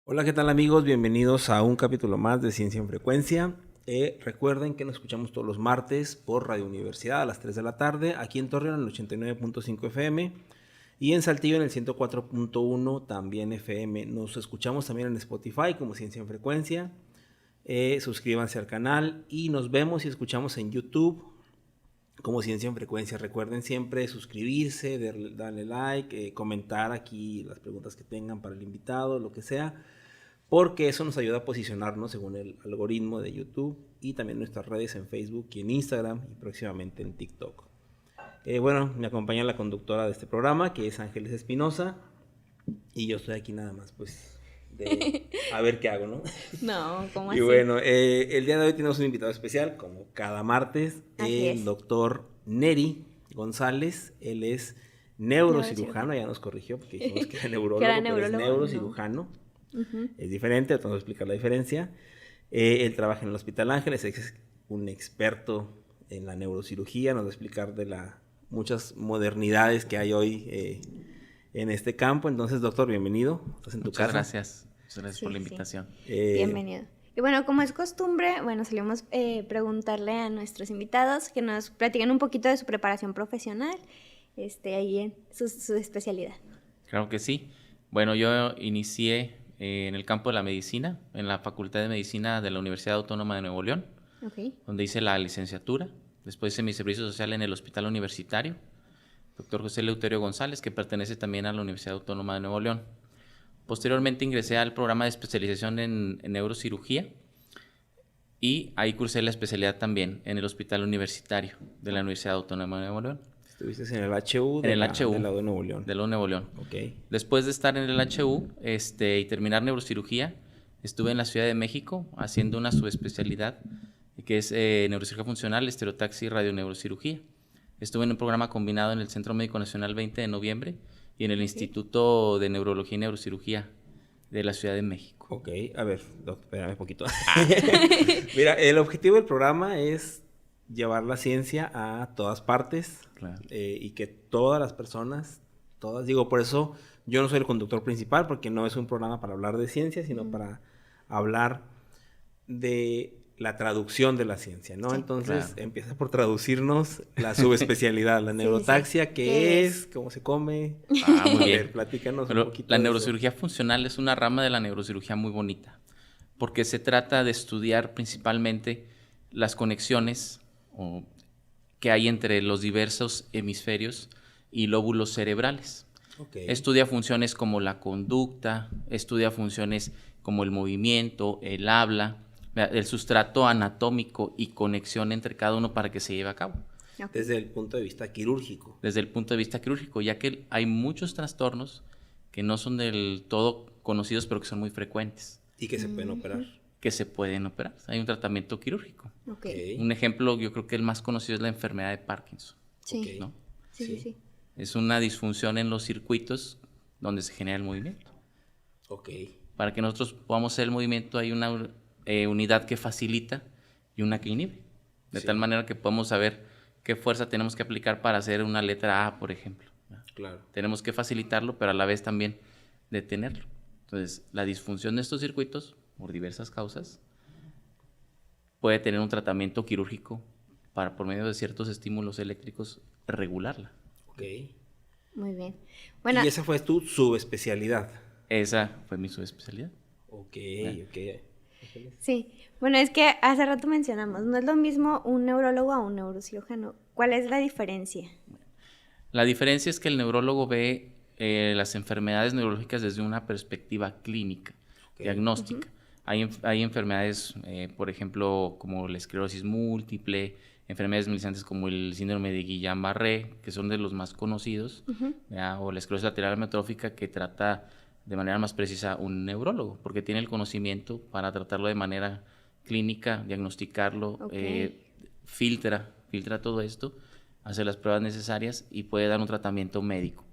Hola, ¿qué tal amigos? Bienvenidos a un capítulo más de Ciencia en Frecuencia. Recuerden que nos escuchamos todos los martes por Radio Universidad a las 3 de la tarde, aquí en Torreón en el 89.5 FM y en Saltillo en el 104.1 también FM. Nos escuchamos también en Spotify como Ciencia en Frecuencia. Suscríbanse al canal y nos vemos y escuchamos en YouTube como Ciencia en Frecuencia. Recuerden siempre suscribirse, darle like, comentar aquí las preguntas que tengan para el invitado, lo que sea, porque eso nos ayuda a posicionarnos según el algoritmo de YouTube y también nuestras redes en Facebook y en Instagram y próximamente en TikTok. Bueno, me acompaña la conductora de este programa, que es Ángeles Espinosa, y yo estoy aquí nada más, pues, a ver qué hago, ¿no? No, ¿cómo Y así? bueno, el día de hoy tenemos un invitado especial, como cada martes, Así el es. doctor Neri González. Él es neurocirujano, ya nos corrigió porque dijimos que era Que neurólogo, era pero es neurólogo, no. neurocirujano. Ujú. Es diferente, vamos a explicar la diferencia. Él trabaja en el Hospital Ángeles, es un experto en la neurocirugía, nos va a explicar de muchas modernidades que hay hoy en este campo. Entonces, doctor, bienvenido, estás en tu Muchas casa. gracias. Muchas gracias por la Sí. invitación. Bienvenido. Y bueno, como es costumbre, solemos preguntarle a nuestros invitados que nos platiquen un poquito de su preparación profesional, ahí en su especialidad. Claro que sí. Bueno, yo inicié en el campo de la medicina, en la Facultad de Medicina de la Universidad Autónoma de Nuevo León, Ok. donde hice la licenciatura. Después hice mi servicio social en el Hospital Universitario, Dr. José Eleuterio González, que pertenece también a la Universidad Autónoma de Nuevo León. Posteriormente ingresé al programa de especialización en neurocirugía y ahí cursé la especialidad también en el Hospital Universitario de la Universidad Autónoma de Nuevo León. Estuviste en el HU En el HU, del lado de Nuevo León. de Nuevo León. Ok. Después de estar en el HU y terminar neurocirugía, estuve en la Ciudad de México haciendo una subespecialidad que es neurocirugía funcional, estereotaxia y radioneurocirugía. Estuve en un programa combinado en el Centro Médico Nacional 20 de noviembre y en el Instituto de Neurología y Neurocirugía de la Ciudad de México. Ok, a ver, espérame un poquito. Mira, el objetivo del programa es llevar la ciencia a todas partes. Claro. Y que todas las personas, digo, por eso yo no soy el conductor principal, porque no es un programa para hablar de ciencia, sino para hablar de la traducción de la ciencia, ¿no? Sí. Entonces Claro. empieza por traducirnos la subespecialidad, la neurotaxia, ¿qué es? ¿Cómo se come? Muy A bien. ver, platícanos Pero un poquito la de neurocirugía funcional es una rama de la neurocirugía muy bonita, porque se trata de estudiar principalmente las conexiones que hay entre los diversos hemisferios y lóbulos cerebrales. eso. Ok. Estudia funciones como la conducta, estudia funciones como el movimiento, el habla, el sustrato anatómico y conexión entre cada uno para que se lleve a cabo. Ok. Desde el punto de vista quirúrgico. Desde el punto de vista quirúrgico, ya que hay muchos trastornos que no son del todo conocidos, pero que son muy frecuentes, Y que se pueden operar. que se pueden operar. Hay un tratamiento quirúrgico. Ok. Ok. Un ejemplo, yo creo que el más conocido es la enfermedad de Parkinson, Sí. Ok. ¿no? Sí. Es una disfunción en los circuitos donde se genera el movimiento. Ok. Para que nosotros podamos hacer el movimiento hay una unidad que facilita y una que inhibe. De Sí. tal manera que podemos saber qué fuerza tenemos que aplicar para hacer una letra A, por ejemplo. Claro. Tenemos que facilitarlo, pero a la vez también detenerlo. Entonces, la disfunción de estos circuitos, por diversas causas, puede tener un tratamiento quirúrgico para, por medio de ciertos estímulos eléctricos, regularla. Ok. Muy bien. Bueno, Y esa fue tu subespecialidad. Esa fue mi subespecialidad. Ok, ok. sí. Bueno, es que hace rato mencionamos, no es lo mismo un neurólogo a un neurocirujano. ¿Cuál es la diferencia? La diferencia es que el neurólogo ve las enfermedades neurológicas desde una perspectiva clínica, diagnóstica. Hay enfermedades, por ejemplo, como la esclerosis múltiple, enfermedades mellisantes como el síndrome de Guillain-Barré, que son de los más conocidos, o la esclerosis lateral amiotrófica, que trata de manera más precisa un neurólogo, porque tiene el conocimiento para tratarlo de manera clínica, diagnosticarlo, Ok. filtra todo esto, hace las pruebas necesarias y puede dar un tratamiento médico.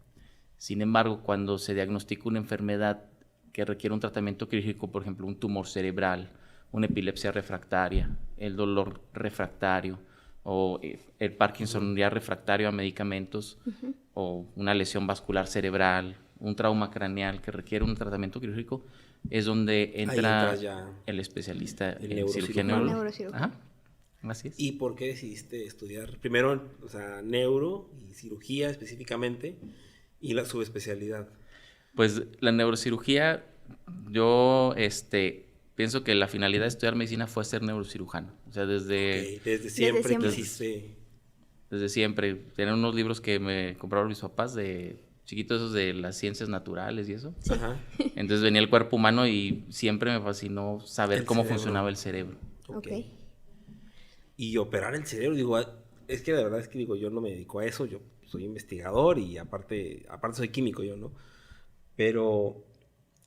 Sin embargo, cuando se diagnostica una enfermedad que requiere un tratamiento quirúrgico, por ejemplo, un tumor cerebral, una epilepsia refractaria, el dolor refractario o el Parkinson ya refractario a medicamentos, o una lesión vascular cerebral, un trauma craneal que requiere un tratamiento quirúrgico, es donde entra ya el especialista el en cirugía neurocirujano. neurológica. Ajá, así es. ¿Y por qué decidiste estudiar primero, o sea, neuro y cirugía específicamente y la subespecialidad? Pues la neurocirugía, yo pienso que la finalidad de estudiar medicina fue ser neurocirujano. O sea, desde Desde siempre siempre. quisiste. desde siempre. Tener unos libros que me compraron mis papás de chiquitos, esos de las ciencias naturales y eso. Ajá. Entonces venía el cuerpo humano y siempre me fascinó saber El cómo cerebro. funcionaba el cerebro. Ok. Y operar el cerebro, digo, es que de verdad es que digo, yo no me dedico a eso, yo soy investigador y aparte soy químico yo, ¿no? Pero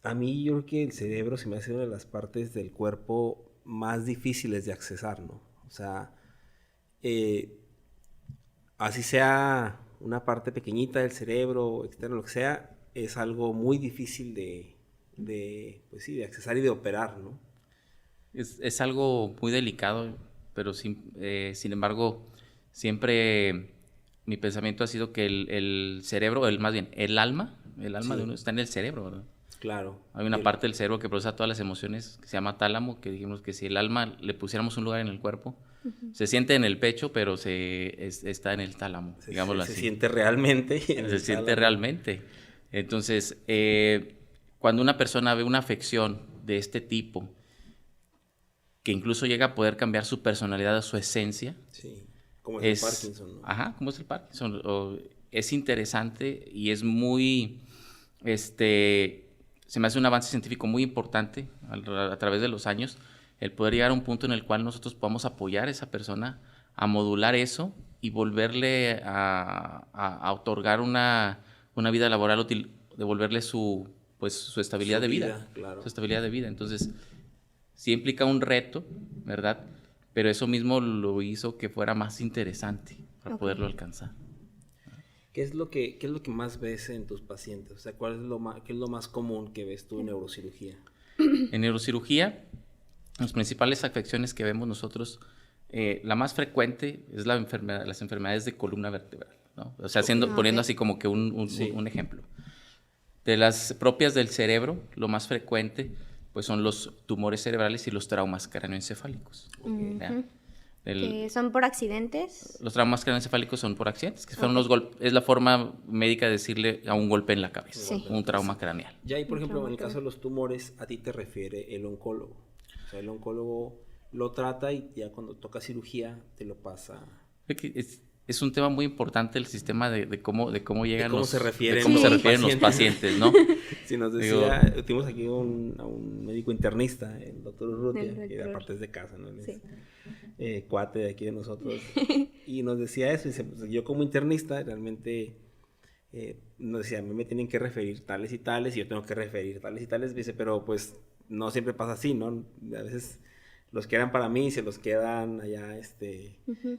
a mí yo creo que el cerebro se me hace una de las partes del cuerpo más difíciles de accesar, ¿no? O sea, así sea una parte pequeñita del cerebro, externo, lo que sea, es algo muy difícil pues sí, de accesar y de operar, ¿no? Es algo muy delicado, pero sin embargo, siempre mi pensamiento ha sido que el cerebro, más bien, el alma Sí. de uno está en el cerebro, ¿verdad? Claro. Hay una parte del cerebro que procesa todas las emociones, que se llama tálamo, que dijimos que si el alma le pusiéramos un lugar en el cuerpo, se siente en el pecho, pero está en el tálamo, digámoslo así. Se siente realmente. Se siente realmente. Entonces, cuando una persona ve una afección de este tipo, que incluso llega a poder cambiar su personalidad o su esencia. Sí, como es el Parkinson, ¿no? Ajá, como es el Parkinson. Es interesante y es muy, se me hace un avance científico muy importante a través de los años, el poder llegar a un punto en el cual nosotros podamos apoyar a esa persona a modular eso y volverle a otorgar una vida laboral útil, devolverle su estabilidad de vida. Claro. Su estabilidad de vida. Entonces, sí implica un reto, ¿verdad? Pero eso mismo lo hizo que fuera más interesante para poderlo alcanzar. ¿Qué es lo que más ves en tus pacientes? O sea, qué es lo más común que ves tú en neurocirugía? En neurocirugía, las principales afecciones que vemos nosotros, la más frecuente es las enfermedades de columna vertebral, ¿no? O sea, poniendo así como que un ejemplo. De las propias del cerebro, lo más frecuente pues son los tumores cerebrales y los traumas cráneoencefálicos. ¿Que son por accidentes? Los traumas cráneoencefálicos son por accidentes, que fueron es la forma médica de decirle a un golpe en la cabeza, un trauma craneal. Ya, y por ejemplo, en el caso de los tumores, a ti te refiere el oncólogo. O sea, el oncólogo lo trata y ya cuando toca cirugía te lo pasa. Es un tema muy importante el sistema de cómo llegan se refieren los pacientes, ¿no? Si nos decía, tuvimos aquí a un médico internista, el doctor Urrutia, que aparte es de casa, ¿no? Sí. Cuate de aquí de nosotros. Y nos decía eso, dice, pues, yo como internista realmente nos decía, a mí me tienen que referir tales y tales y yo tengo que referir tales y tales, dice, pero pues no siempre pasa así, ¿no? A veces los que eran para mí se los quedan allá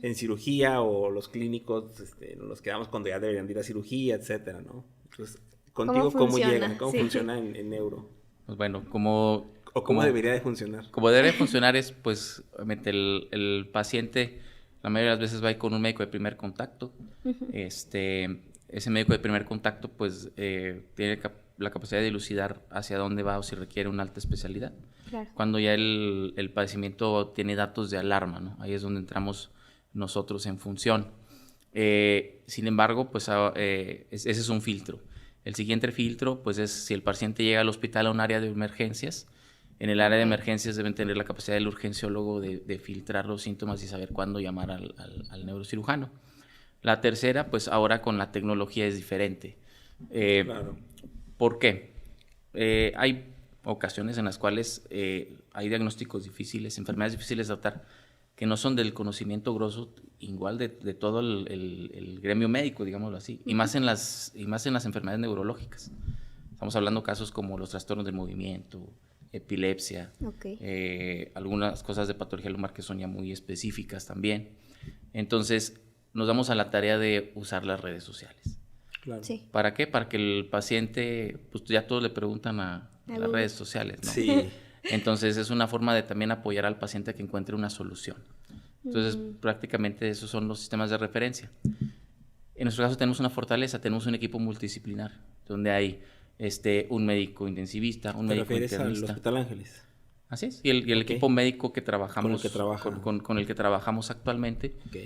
en cirugía, o los clínicos nos los quedamos cuando ya deberían de ir a cirugía, etcétera, ¿no? Entonces, contigo, ¿cómo llegan? ¿Cómo funciona en neuro? Pues bueno, ¿cómo debería de funcionar? Como debería de funcionar es, pues, obviamente el paciente la mayoría de las veces va a ir con un médico de primer contacto. Ese médico de primer contacto, pues, tiene la capacidad de dilucidar hacia dónde va o si requiere una alta especialidad. Claro. Cuando ya el padecimiento tiene datos de alarma, ¿no? Ahí es donde entramos nosotros en función. Sin embargo, pues ese es un filtro. El siguiente filtro, pues, es si el paciente llega al hospital a un área de emergencias. En el área de emergencias deben tener la capacidad del urgenciólogo de filtrar los síntomas y saber cuándo llamar al neurocirujano. La tercera, pues ahora con la tecnología es diferente. Claro. ¿Por qué? Hay ocasiones en las cuales hay diagnósticos difíciles, enfermedades difíciles de tratar, que no son del conocimiento grosso igual de todo el gremio médico, digámoslo así, y más en las enfermedades neurológicas. Estamos hablando de casos como los trastornos del movimiento, epilepsia, algunas cosas de patología lumbar que son ya muy específicas también. Entonces, nos damos a la tarea de usar las redes sociales. Claro. Sí. ¿Para qué? Para que el paciente, pues ya todos le preguntan a las redes sociales, ¿no? Sí. Entonces, es una forma de también apoyar al paciente a que encuentre una solución. Entonces, prácticamente esos son los sistemas de referencia. En nuestro caso tenemos una fortaleza, tenemos un equipo multidisciplinar, donde hay un médico intensivista, un ¿Te médico refieres al internista. Hospital Ángeles? Así es, y el Ok. equipo médico que trabajamos, Con el que trabaja. con el que trabajamos actualmente, Ok.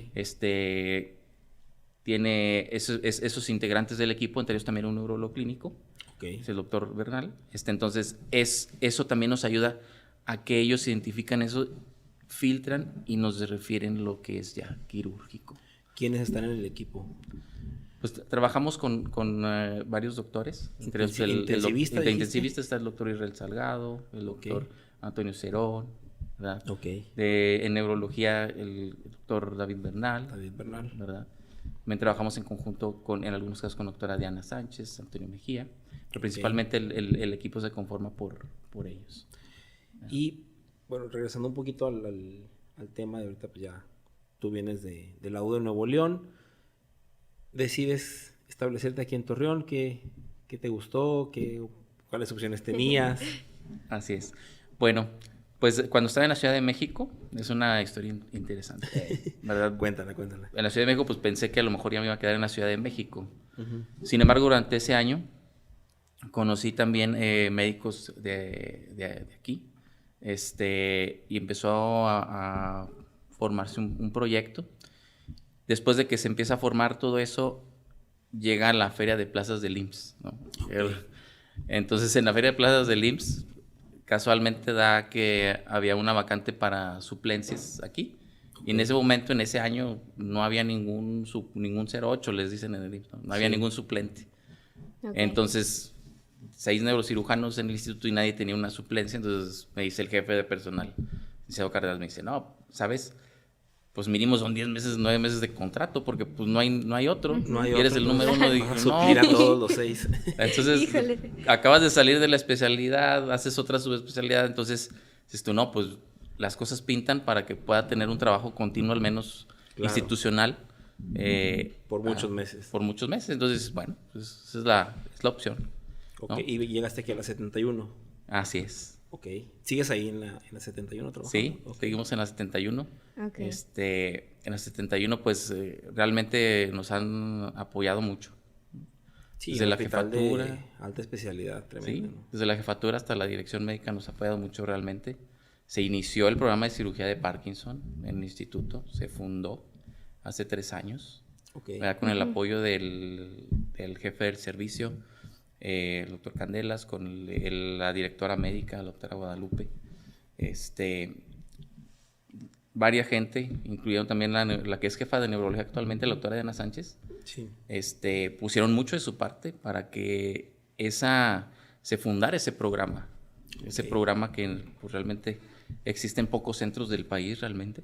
tiene esos integrantes del equipo, entre ellos también un neurólogo clínico, Ok. es el doctor Bernal. Entonces, eso también nos ayuda a que ellos identifican eso, filtran y nos refieren lo que es ya quirúrgico. ¿Quiénes están en el equipo? Pues trabajamos con varios doctores, entre ellos ¿Intensivista, el dijiste? intensivista está el doctor Israel Salgado, el doctor Antonio Cerón, ¿verdad? Ok. En neurología el doctor David Bernal, David Bernal. ¿verdad? También trabajamos en conjunto en algunos casos con doctora Diana Sánchez, Antonio Mejía, pero principalmente el equipo se conforma por ellos. Y bueno, regresando un poquito al tema de ahorita, pues ya tú vienes de la U de Nuevo León, decides establecerte aquí en Torreón. ¿Qué te gustó? ¿Cuáles opciones tenías? Así es. Bueno, pues cuando estaba en la Ciudad de México, es una historia interesante, ¿verdad? Cuéntala. En la Ciudad de México, pues pensé que a lo mejor ya me iba a quedar en la Ciudad de México. Ujú. Sin embargo, durante ese año conocí también médicos de aquí, y empezó a formarse un proyecto. Después de que se empieza a formar todo eso, llega la Feria de Plazas del IMSS, ¿no? Entonces, en la Feria de Plazas del IMSS, casualmente da que había una vacante para suplencias aquí. Y en ese momento, en ese año, no había ningún 08, les dicen en el IMSS, no había ningún suplente. Okay. Entonces, 6 neurocirujanos en el instituto y nadie tenía una suplencia. Entonces me dice el jefe de personal, Liceo Cárdenas, me dice, no, ¿sabes? Pues mínimo son 10 meses, 9 meses de contrato, porque pues no hay otro. No hay y eres otro, el número uno. Vas a suplir a todos los 6. Entonces, Híjole. acabas de salir de la especialidad, haces otra subespecialidad, entonces dices tú, no, pues las cosas pintan para que pueda tener un trabajo continuo, al menos Claro. institucional. Por muchos meses. Por muchos meses. Entonces, bueno, pues esa es la opción. Ok, ¿no? y llegaste aquí a la 71. Así es. Ok. ¿Sigues ahí en la 71 trabajando? Sí, Ok. seguimos en la 71. Ok. En la 71, pues realmente nos han apoyado mucho. Sí, desde un la hospital jefatura. de alta especialidad, tremendo. Sí, ¿no? desde la jefatura hasta la dirección médica nos ha apoyado mucho realmente. Se inició el programa de cirugía de Parkinson en el instituto, se fundó hace 3 años, Ok. ¿verdad? Con el apoyo del jefe del servicio, el doctor Candelas, con la directora médica, la doctora Guadalupe. Varia gente, incluyendo también la que es jefa de neurología actualmente, la doctora Diana Sánchez, Sí. pusieron mucho de su parte para que se fundara ese programa. Ese programa que pues, realmente existe en pocos centros del país realmente,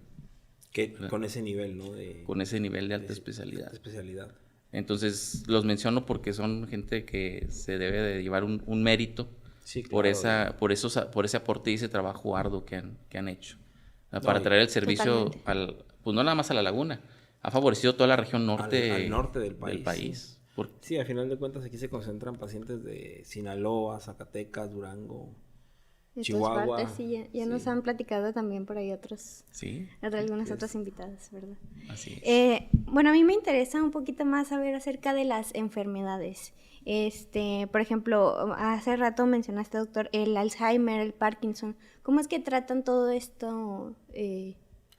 Con ese nivel, ¿no? con ese nivel de alta especialidad. alta especialidad. Entonces los menciono porque son gente que se debe de llevar un mérito Sí, por claro. por ese aporte y ese trabajo arduo que han hecho. No, Para traer el servicio totalmente. pues no nada más a la laguna, ha favorecido toda la región norte, al norte del país. Por- Sí, al final de cuentas aquí se concentran pacientes de Sinaloa, Zacatecas, Durango, Estas Chihuahua. partes, sí, ya nos han platicado también por ahí sí, algunas otras invitadas, ¿verdad? así es. Bueno, a mí me interesa un poquito más saber acerca de las enfermedades. Por ejemplo, hace rato mencionaste, doctor, el Alzheimer, el Parkinson. ¿Cómo es que tratan todo esto,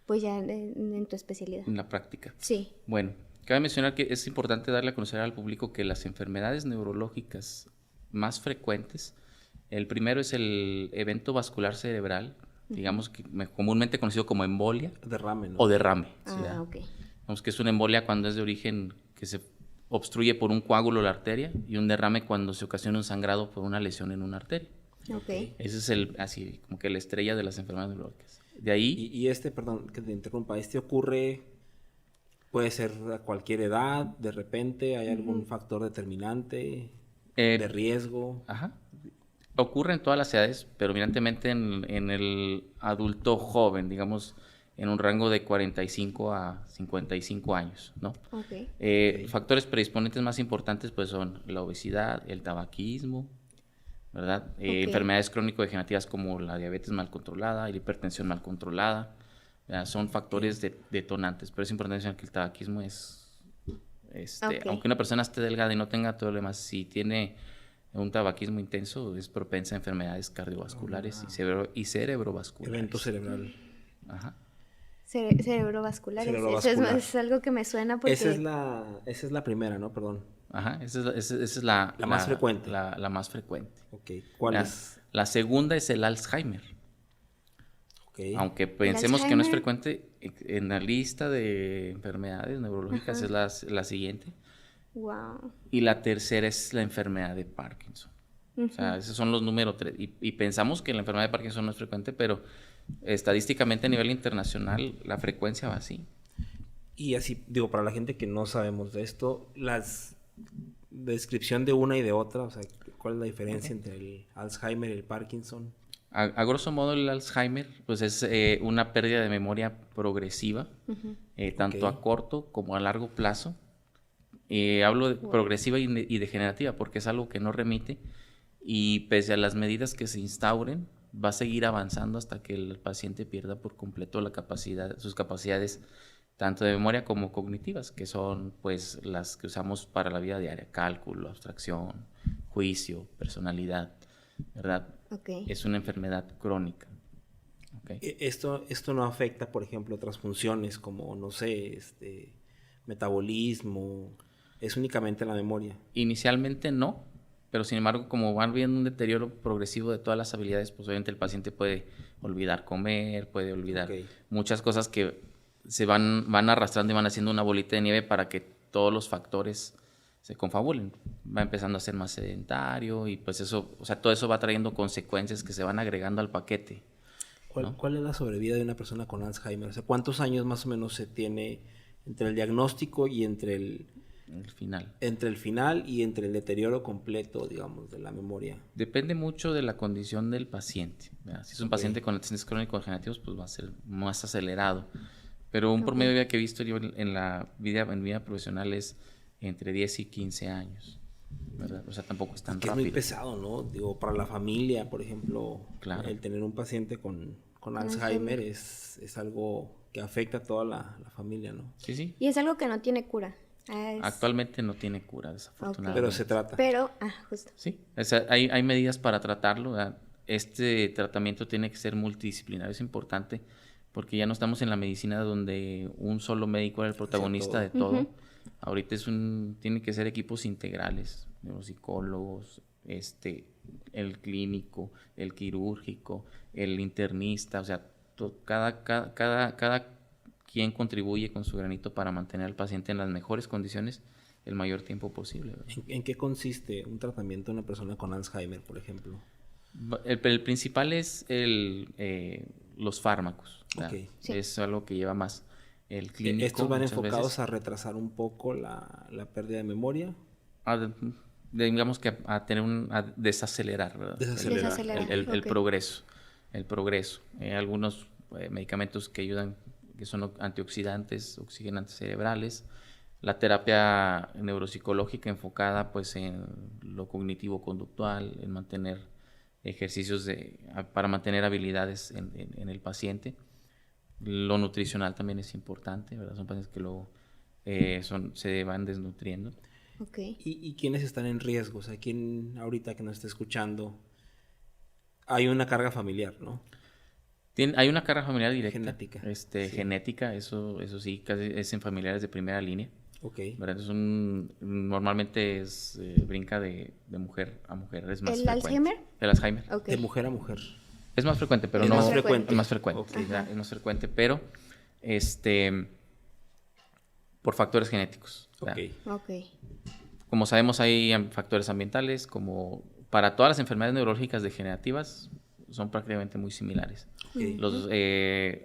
pues ya en tu especialidad? En la práctica. Sí. Bueno, cabe mencionar que es importante darle a conocer al público que las enfermedades neurológicas más frecuentes, el primero es el evento vascular cerebral, digamos que comúnmente conocido como embolia Derrame, ¿no? o derrame. ¿sí? Ah, ok. Digamos que es una embolia cuando es de origen que se obstruye por un coágulo la arteria y un derrame cuando se ocasiona un sangrado por una lesión en una arteria. Ok. Ese es así como que la estrella de las enfermedades neurológicas. De ahí... Y perdón, que te interrumpa, ocurre, puede ser a cualquier edad, de repente, ¿hay algún factor determinante de riesgo? Ajá. Ocurre en todas las edades, pero evidentemente en el adulto joven, digamos, en un rango de 45 a 55 años, ¿no? Ok. Factores predisponentes más importantes pues son la obesidad, el tabaquismo, ¿verdad? Enfermedades crónico-degenerativas como la diabetes mal controlada y la hipertensión mal controlada, ¿verdad? Son factores detonantes, pero es importante mencionar que el tabaquismo es, aunque una persona esté delgada y no tenga todo lo demás, si tiene un tabaquismo intenso es propensa a enfermedades cardiovasculares y cerebrovasculares. Evento cerebral. Ajá. Cerebrovasculares. Cerebrovascular. Eso es algo que me suena porque... Esa es la primera, ¿no? Perdón. Ajá, esa es la más frecuente. La más frecuente. Ok, ¿cuál es? La segunda es el Alzheimer. Okay. Aunque pensemos que no es frecuente, en la lista de enfermedades neurológicas es la siguiente. Wow. Y la tercera es la enfermedad de Parkinson. O sea, esos son los números 3. Y pensamos que la enfermedad de Parkinson no es frecuente, pero estadísticamente a nivel internacional la frecuencia va así. Y así, digo, para la gente que no sabemos de esto, las descripción de una y de otra, o sea, ¿cuál es la diferencia entre el Alzheimer y el Parkinson? A grosso modo, el Alzheimer pues es una pérdida de memoria progresiva, tanto a corto como a largo plazo. Hablo de progresiva y degenerativa porque es algo que no remite y pese a las medidas que se instauren, va a seguir avanzando hasta que el paciente pierda por completo sus capacidades tanto de memoria como cognitivas, que son pues las que usamos para la vida diaria: cálculo, abstracción, juicio, personalidad, ¿verdad? Okay. Es una enfermedad crónica. Okay. Esto no afecta, por ejemplo, otras funciones como, no sé, metabolismo, es únicamente la memoria. Inicialmente no, pero sin embargo, como van viendo un deterioro progresivo de todas las habilidades, pues obviamente el paciente puede olvidar comer, puede olvidar muchas cosas que se van arrastrando y van haciendo una bolita de nieve para que todos los factores se confabulen. Va empezando a ser más sedentario y pues eso, o sea, todo eso va trayendo consecuencias que se van agregando al paquete. ¿Cuál es la sobrevida de una persona con Alzheimer? O sea, ¿cuántos años más o menos se tiene entre el diagnóstico y entre el final? Entre el final y entre el deterioro completo, digamos, de la memoria. Depende mucho de la condición del paciente, ¿verdad? Si es un paciente con antecedentes crónicos degenerativos, pues va a ser más acelerado. Pero un promedio de vida que he visto yo en vida profesional es entre 10 y 15 años, ¿verdad? O sea, tampoco es tan rápido. Es muy pesado, ¿no? Digo, para la familia, por ejemplo, el tener un paciente con Alzheimer es algo que afecta a toda la familia, ¿no? Sí, sí. Y es algo que no tiene cura. Actualmente no tiene cura, desafortunadamente. Pero se trata. Justo. Sí, o sea, hay medidas para tratarlo, ¿verdad? Este tratamiento tiene que ser multidisciplinario, es importante, porque ya no estamos en la medicina donde un solo médico era el protagonista de todo. Ahorita tiene que ser equipos integrales, neuropsicólogos, el clínico, el quirúrgico, el internista, o sea, cada quien contribuye con su granito para mantener al paciente en las mejores condiciones el mayor tiempo posible, ¿verdad? ¿En qué consiste un tratamiento de una persona con Alzheimer, por ejemplo? El principal es los fármacos. Okay. Sí. Es algo que lleva más el clínico. ¿Estos van enfocados a retrasar un poco la pérdida de memoria? Digamos que a desacelerar, ¿verdad? Desacelerar. El progreso. El progreso. Algunos medicamentos que ayudan, que son antioxidantes, oxigenantes cerebrales. La terapia neuropsicológica enfocada pues en lo cognitivo-conductual, en mantener ejercicios para mantener habilidades en el paciente. Lo nutricional también es importante, ¿verdad? Son pacientes que luego se van desnutriendo. Okay. ¿Y quiénes están en riesgo? O sea, ¿quién ahorita que nos está escuchando? Hay una carga familiar, ¿no? Hay una carga familiar directa. Genética. Sí. Genética, eso sí, casi es en familiares de primera línea. Okay. ¿Verdad? Normalmente brinca de mujer a mujer. Es más ¿El frecuente. Alzheimer? El Alzheimer. Okay. De mujer a mujer. Es más frecuente, pero es no... más frecuente. Es más frecuente. Okay. Es más frecuente, pero por factores genéticos. Okay. Como sabemos, hay factores ambientales, como para todas las enfermedades neurológicas degenerativas, son prácticamente muy similares. Okay. Los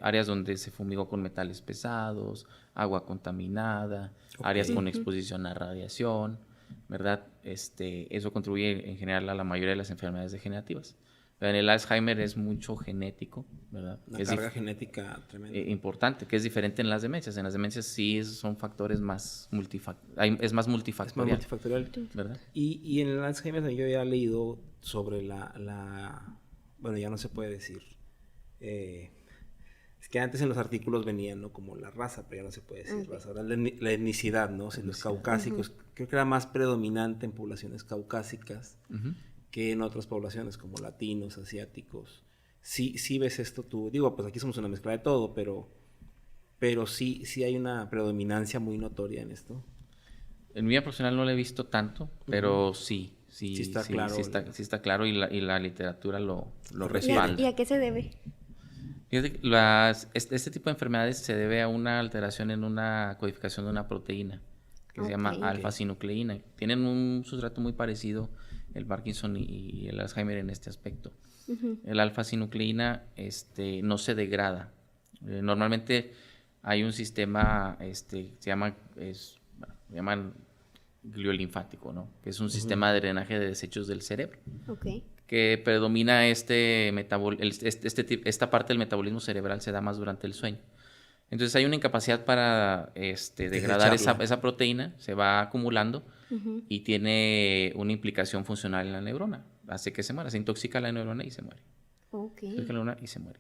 áreas donde se fumigó con metales pesados, agua contaminada, áreas con exposición a radiación, ¿verdad? Eso contribuye en general a la mayoría de las enfermedades degenerativas. Pero en el Alzheimer es mucho genético, ¿verdad? Una carga genética tremenda. Importante, que es diferente en las demencias. En las demencias sí son factores más multifactorial. Es más multifactorial, ¿verdad? Y en el Alzheimer yo ya he leído sobre bueno, ya no se puede decir. Es que antes en los artículos venían, ¿no? Como la raza, pero ya no se puede decir raza. Ahora la etnicidad, ¿no? Si los caucásicos, creo que era más predominante en poblaciones caucásicas que en otras poblaciones como latinos, asiáticos. Sí ves esto tú. Digo, pues aquí somos una mezcla de todo, pero sí hay una predominancia muy notoria en esto. En mi vida profesional no lo he visto tanto, pero sí está claro. Sí está claro y la literatura lo respalda. ¿Y a qué se debe? Fíjate, este tipo de enfermedades se debe a una alteración en una codificación de una proteína que se llama alfa-sinucleína. Tienen un sustrato muy parecido el Parkinson y el Alzheimer en este aspecto. El alfa-sinucleína no se degrada. Normalmente hay un sistema, se llaman gliolinfático, ¿no? Que es un sistema de drenaje de desechos del cerebro. Que predomina esta parte del metabolismo cerebral se da más durante el sueño. Entonces hay una incapacidad para degradar esa proteína, se va acumulando y tiene una implicación funcional en la neurona. Hace que se muera, se intoxica la neurona y se muere.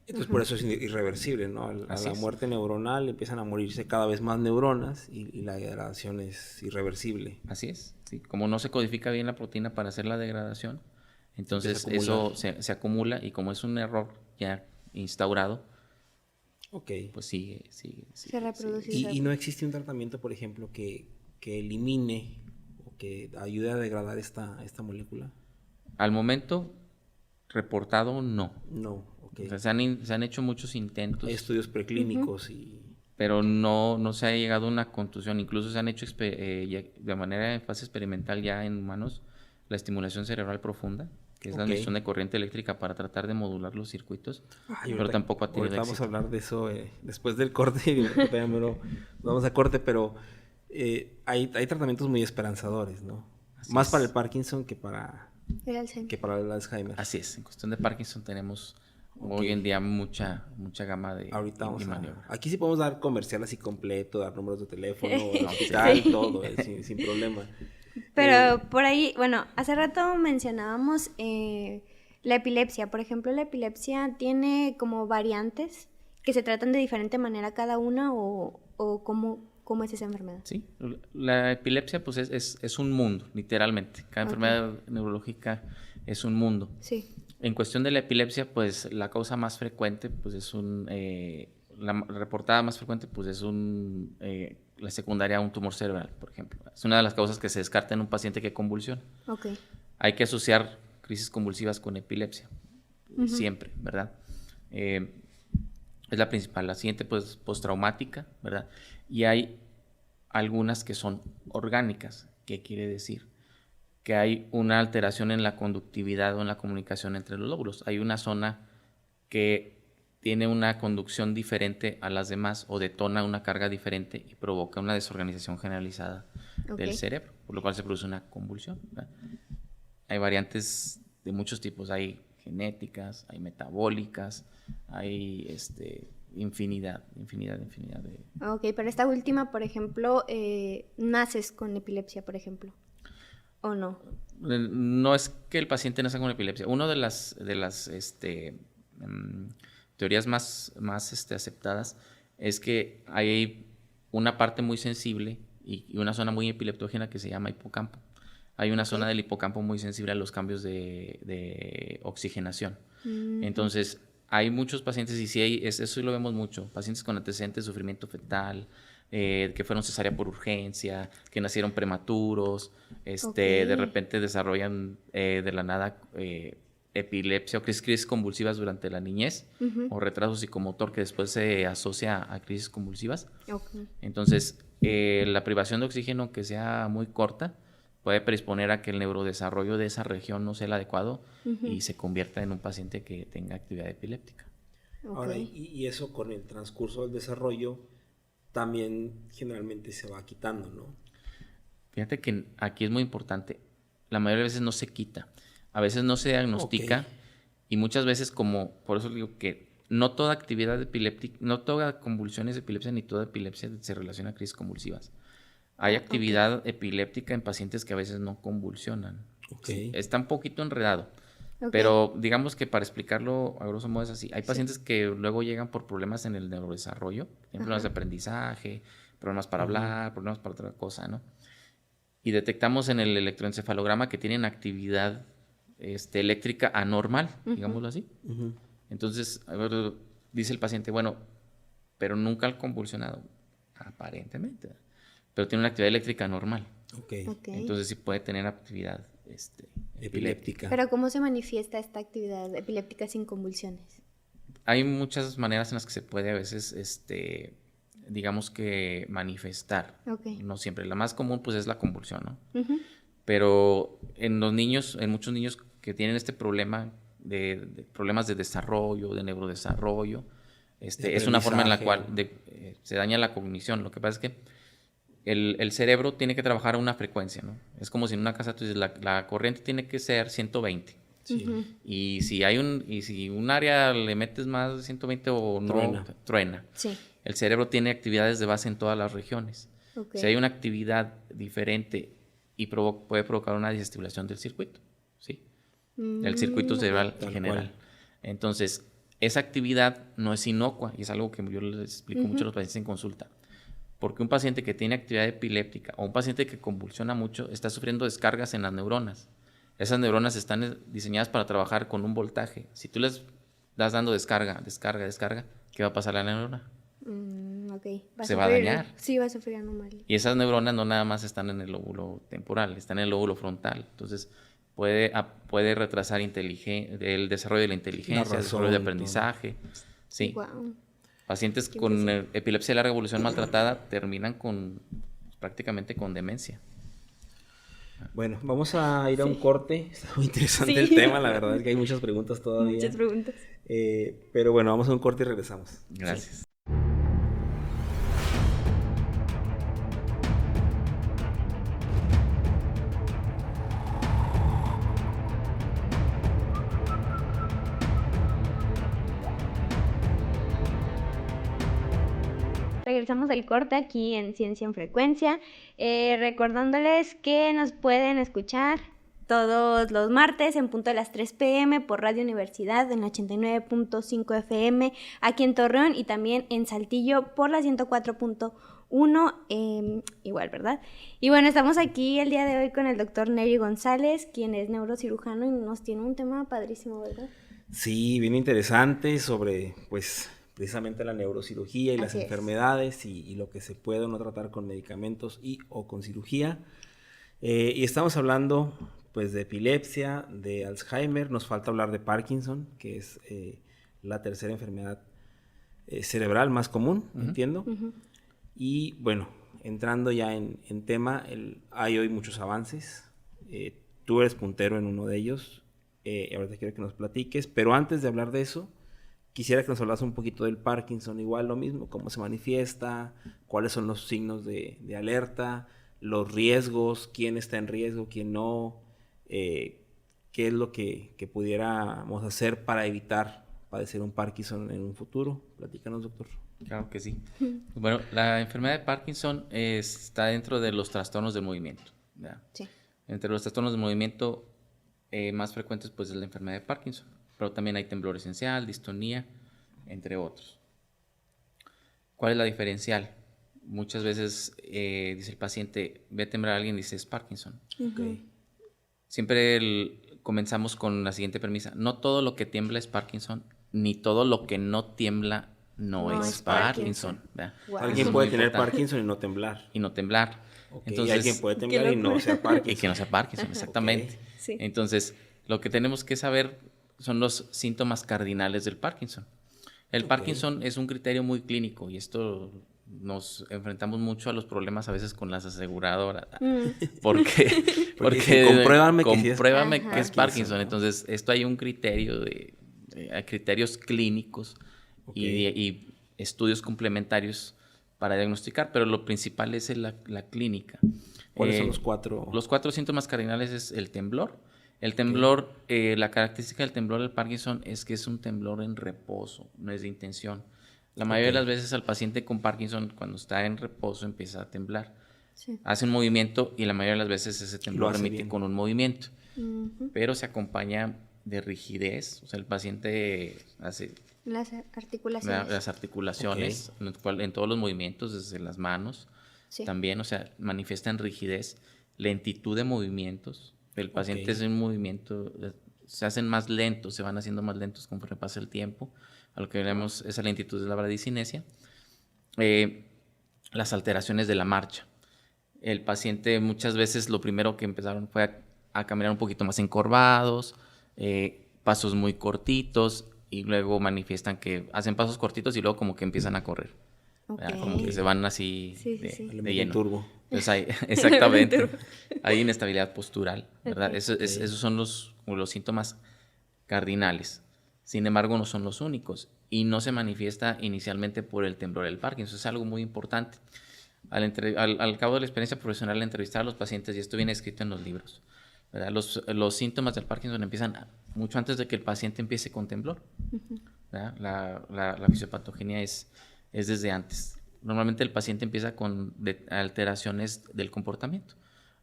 Entonces por eso es irreversible, ¿no? A la muerte neuronal empiezan a morirse cada vez más neuronas y la degradación es irreversible. Así es, sí. Como no se codifica bien la proteína para hacer la degradación, entonces eso se acumula y como es un error ya instaurado, pues sigue. Se reproduce. ¿Y no existe un tratamiento, por ejemplo, que elimine o que ayude a degradar esta molécula? Al momento, reportado, no. No, O sea, se han hecho muchos intentos. Hay estudios preclínicos pero no se ha llegado a una contusión. Incluso se han hecho de manera en fase experimental ya en humanos la estimulación cerebral profunda, que es la inducción de corriente eléctrica para tratar de modular los circuitos, pero tampoco ha tenido éxito. Vamos a hablar de eso después del corte, vamos a corte, pero hay tratamientos muy esperanzadores, ¿no? Más para el Parkinson que para el Alzheimer. Así es, en cuestión de Parkinson tenemos hoy en día mucha gama de maniobra. Aquí sí podemos dar comercial así completo, dar números de teléfono, hospital, todo, sin problema. Pero por ahí, bueno, hace rato mencionábamos la epilepsia. Por ejemplo, la epilepsia tiene como variantes que se tratan de diferente manera cada una o cómo es esa enfermedad. Sí, la epilepsia pues es un mundo, literalmente. Cada enfermedad neurológica es un mundo. Sí. En cuestión de la epilepsia, pues la causa más frecuente pues es la reportada más frecuente pues es la secundaria a un tumor cerebral, por ejemplo. Es una de las causas que se descarta en un paciente que convulsiona. Hay que asociar crisis convulsivas con epilepsia, siempre, ¿verdad? Es la principal. La siguiente, pues, postraumática, ¿verdad? Y hay algunas que son orgánicas. ¿Qué quiere decir? Que hay una alteración en la conductividad o en la comunicación entre los lóbulos. Hay una zona que tiene una conducción diferente a las demás o detona una carga diferente y provoca una desorganización generalizada del cerebro, por lo cual se produce una convulsión, ¿verdad? Hay variantes de muchos tipos, hay genéticas, hay metabólicas, hay infinidad de... Pero esta última, por ejemplo, naces con epilepsia, por ejemplo, ¿o no? No es que el paciente nazca con epilepsia. Una de las teorías más aceptadas es que hay una parte muy sensible y una zona muy epileptógena que se llama hipocampo. Hay una zona del hipocampo muy sensible a los cambios de oxigenación. Entonces, hay muchos pacientes, y sí eso lo vemos mucho, pacientes con antecedentes de sufrimiento fetal, que fueron cesárea por urgencia, que nacieron prematuros, de repente desarrollan de la nada epilepsia o crisis convulsivas durante la niñez, o retraso psicomotor que después se asocia a crisis convulsivas. Entonces, la privación de oxígeno que sea muy corta puede predisponer a que el neurodesarrollo de esa región no sea el adecuado y se convierta en un paciente que tenga actividad epiléptica. Ahora, y eso con el transcurso del desarrollo también generalmente se va quitando, ¿no? Fíjate que aquí es muy importante, la mayoría de veces no se quita, a veces no se diagnostica y muchas veces por eso digo que no toda actividad epiléptica, no toda convulsión es epilepsia ni toda epilepsia se relaciona a crisis convulsivas. Hay actividad epiléptica en pacientes que a veces no convulsionan. Sí, está un poquito enredado. Ok. Pero digamos que para explicarlo a grosso modo es así. Hay pacientes que luego llegan por problemas en el neurodesarrollo, tienen problemas de aprendizaje, problemas para hablar, problemas para otra cosa, ¿no? Y detectamos en el electroencefalograma que tienen actividad eléctrica anormal, digámoslo así. Entonces, a ver, dice el paciente, bueno, pero nunca han convulsionado, aparentemente, pero tiene una actividad eléctrica normal. Ok. Entonces sí puede tener actividad epiléptica. Pero ¿cómo se manifiesta esta actividad epiléptica sin convulsiones? Hay muchas maneras en las que se puede a veces, digamos que manifestar. Ok. No siempre. La más común pues es la convulsión, ¿no? Ujú. Pero en los niños, en muchos niños que tienen este problema de problemas de desarrollo, de neurodesarrollo, es una forma en la cual se daña la cognición. Lo que pasa es que el cerebro tiene que trabajar a una frecuencia, ¿no? Es como si en una casa tú dices, la corriente tiene que ser 120. Sí. Y si un área le metes más de 120 o no, truena. Sí. El cerebro tiene actividades de base en todas las regiones. Ok. Si hay una actividad diferente y puede provocar una desestimulación del circuito, ¿sí? El circuito cerebral en general. Entonces, esa actividad no es inocua y es algo que yo les explico mucho a los pacientes en consulta. Porque un paciente que tiene actividad epiléptica o un paciente que convulsiona mucho está sufriendo descargas en las neuronas. Esas neuronas están diseñadas para trabajar con un voltaje. Si tú les das dando descarga, ¿qué va a pasar a la neurona? Ok. Se va a dañar. Sí, va a sufrir anomalía. Y esas neuronas no nada más están en el lóbulo temporal, están en el lóbulo frontal. Entonces puede retrasar el desarrollo de la inteligencia, el desarrollo de aprendizaje. Sí. Wow. Pacientes con epilepsia de larga evolución maltratada terminan prácticamente con demencia. Bueno, vamos a ir a un corte. Está muy interesante el tema, la verdad es que hay muchas preguntas todavía. Muchas preguntas. Pero bueno, vamos a un corte y regresamos. Gracias. Sí. Regresamos del corte aquí en Ciencia en Frecuencia, recordándoles que nos pueden escuchar todos los martes en punto de las 3 p.m. por Radio Universidad en 89.5 FM aquí en Torreón y también en Saltillo por la 104.1 igual, ¿verdad? Y bueno, estamos aquí el día de hoy con el doctor Neri González, quien es neurocirujano y nos tiene un tema padrísimo, ¿verdad? Sí, bien interesante sobre, pues, precisamente la neurocirugía y las enfermedades y lo que se puede o no tratar con medicamentos o con cirugía. Y estamos hablando, pues, de epilepsia, de Alzheimer. Nos falta hablar de Parkinson, que es la tercera enfermedad cerebral más común, entiendo. Y bueno, entrando ya en tema, hay hoy muchos avances. Tú eres puntero en uno de ellos. Ahorita quiero que nos platiques, pero antes de hablar de eso, quisiera que nos hablas un poquito del Parkinson, igual lo mismo, cómo se manifiesta, cuáles son los signos de alerta, los riesgos, quién está en riesgo, quién no, qué es lo que pudiéramos hacer para evitar padecer un Parkinson en un futuro. Platícanos, doctor. Claro que sí. Bueno, la enfermedad de Parkinson está dentro de los trastornos del movimiento, ¿verdad? Sí. Entre los trastornos del movimiento más frecuentes pues es la enfermedad de Parkinson, pero también hay temblor esencial, distonía, entre otros. ¿Cuál es la diferencial? Muchas veces dice el paciente, ve a temblar a alguien y dice es Parkinson. Okay. Siempre comenzamos con la siguiente premisa, no todo lo que tiembla es Parkinson, ni todo lo que no tiembla no es Parkinson. Wow. Alguien puede tener Parkinson y no temblar. Y no temblar. Okay. Entonces, y alguien puede temblar y no sea Parkinson. Y que no sea Parkinson, exactamente. Okay. Sí. Entonces, lo que tenemos que saber son los síntomas cardinales del Parkinson. El Parkinson es un criterio muy clínico y esto nos enfrentamos mucho a los problemas a veces con las aseguradoras. Porque compruébame que es Parkinson. Entonces, esto hay un criterio hay criterios clínicos y estudios complementarios para diagnosticar, pero lo principal es la clínica. ¿Cuáles son los cuatro? Los cuatro síntomas cardinales es el temblor. El temblor, la característica del temblor del Parkinson es que es un temblor en reposo, no es de intención. La mayoría de las veces al paciente con Parkinson, cuando está en reposo, empieza a temblar. Sí. Hace un movimiento y la mayoría de las veces ese temblor remite con un movimiento. Pero se acompaña de rigidez, o sea, el paciente hace Las articulaciones. las articulaciones, en todos los movimientos, desde las manos, Sí. también, o sea, manifiestan rigidez, lentitud de movimientos. El paciente es un movimiento, se hacen más lentos, se van haciendo más lentos conforme pasa el tiempo. A lo que veremos, esa lentitud es la bradicinesia. Las alteraciones de la marcha. El paciente muchas veces lo primero que empezaron fue a caminar un poquito más encorvados, pasos muy cortitos, y luego manifiestan que hacen pasos cortitos y luego como que empiezan a correr. Okay. Como que se van así de lleno. Turbo. Entonces hay, exactamente, hay inestabilidad postural, ¿verdad? Esos son los síntomas cardinales. Sin embargo, no son los únicos y no se manifiesta inicialmente por el temblor del Parkinson. Es algo muy importante. Al cabo de la experiencia profesional, al entrevistar a los pacientes, y esto viene escrito en los libros, ¿verdad? Los síntomas del Parkinson empiezan mucho antes de que el paciente empiece con temblor. ¿Verdad? La fisiopatogenia es desde antes. Normalmente el paciente empieza con alteraciones del comportamiento.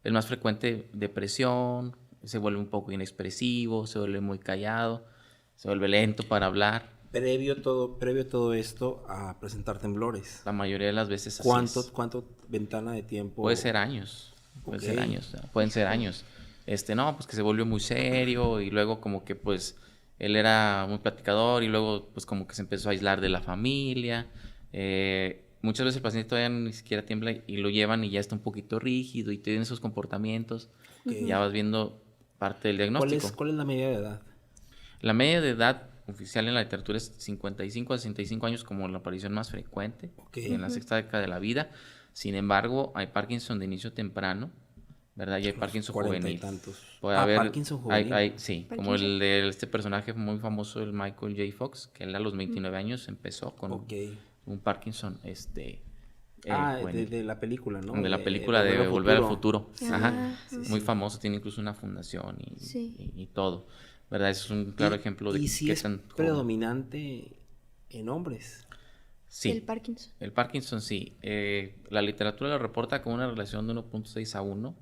El más frecuente, depresión, se vuelve un poco inexpresivo, se vuelve muy callado, se vuelve lento para hablar. Previo todo esto a presentar temblores. La mayoría de las veces así ¿Cuánto ventana de tiempo? Puede ser años. Pueden ser años. No, pues que se volvió muy serio y luego como que pues él era muy platicador y luego pues como que se empezó a aislar de la familia. Muchas veces el paciente todavía ni siquiera tiembla y lo llevan y ya está un poquito rígido y tiene esos comportamientos. Ya vas viendo parte del diagnóstico. ¿Cuál es la media de edad? La media de edad oficial en la literatura es 55 a 65 años como la aparición más frecuente en la sexta década de la vida. Sin embargo, hay Parkinson de inicio temprano, ¿verdad? Y hay Parkinson juvenil. Puede haber, Parkinson juvenil. Sí, Parkinson. como el de este personaje muy famoso, el Michael J. Fox, que él a los 29 años empezó con un Parkinson juvenil. De la película, ¿no? De la película de Volver al Futuro. Ajá. Sí, muy famoso, tiene incluso una fundación y todo. ¿Verdad? Es un claro ejemplo de ¿Y si qué es tan predominante en hombres? Sí. El Parkinson. El Parkinson, sí. La literatura lo reporta con una relación de 1.6 a 1.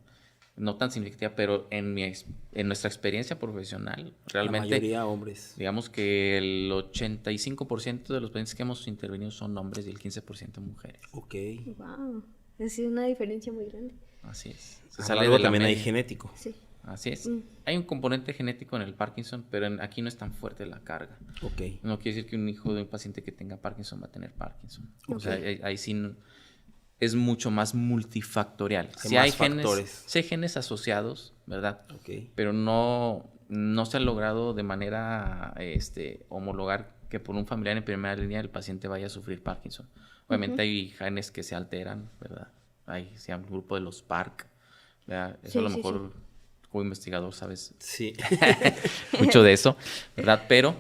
No tan significativa, pero en nuestra experiencia profesional, realmente... La mayoría hombres. Digamos que el 85% de los pacientes que hemos intervenido son hombres y el 15% mujeres. Ok. Wow. Es una diferencia muy grande. Así es. También hay genético. Sí. Así es. Hay un componente genético en el Parkinson, pero aquí no es tan fuerte la carga. Ok. No quiere decir que un hijo de un paciente que tenga Parkinson va a tener Parkinson. Okay. O sea, ahí sí es mucho más multifactorial. Sí hay factores. Sí hay genes asociados, ¿verdad? Ok. Pero no se ha logrado de manera homologar que por un familiar en primera línea el paciente vaya a sufrir Parkinson. Obviamente hay genes que se alteran, ¿verdad? Se llama el grupo de los PARC, ¿verdad? Eso a lo mejor como investigador sabes mucho de eso, ¿verdad? Pero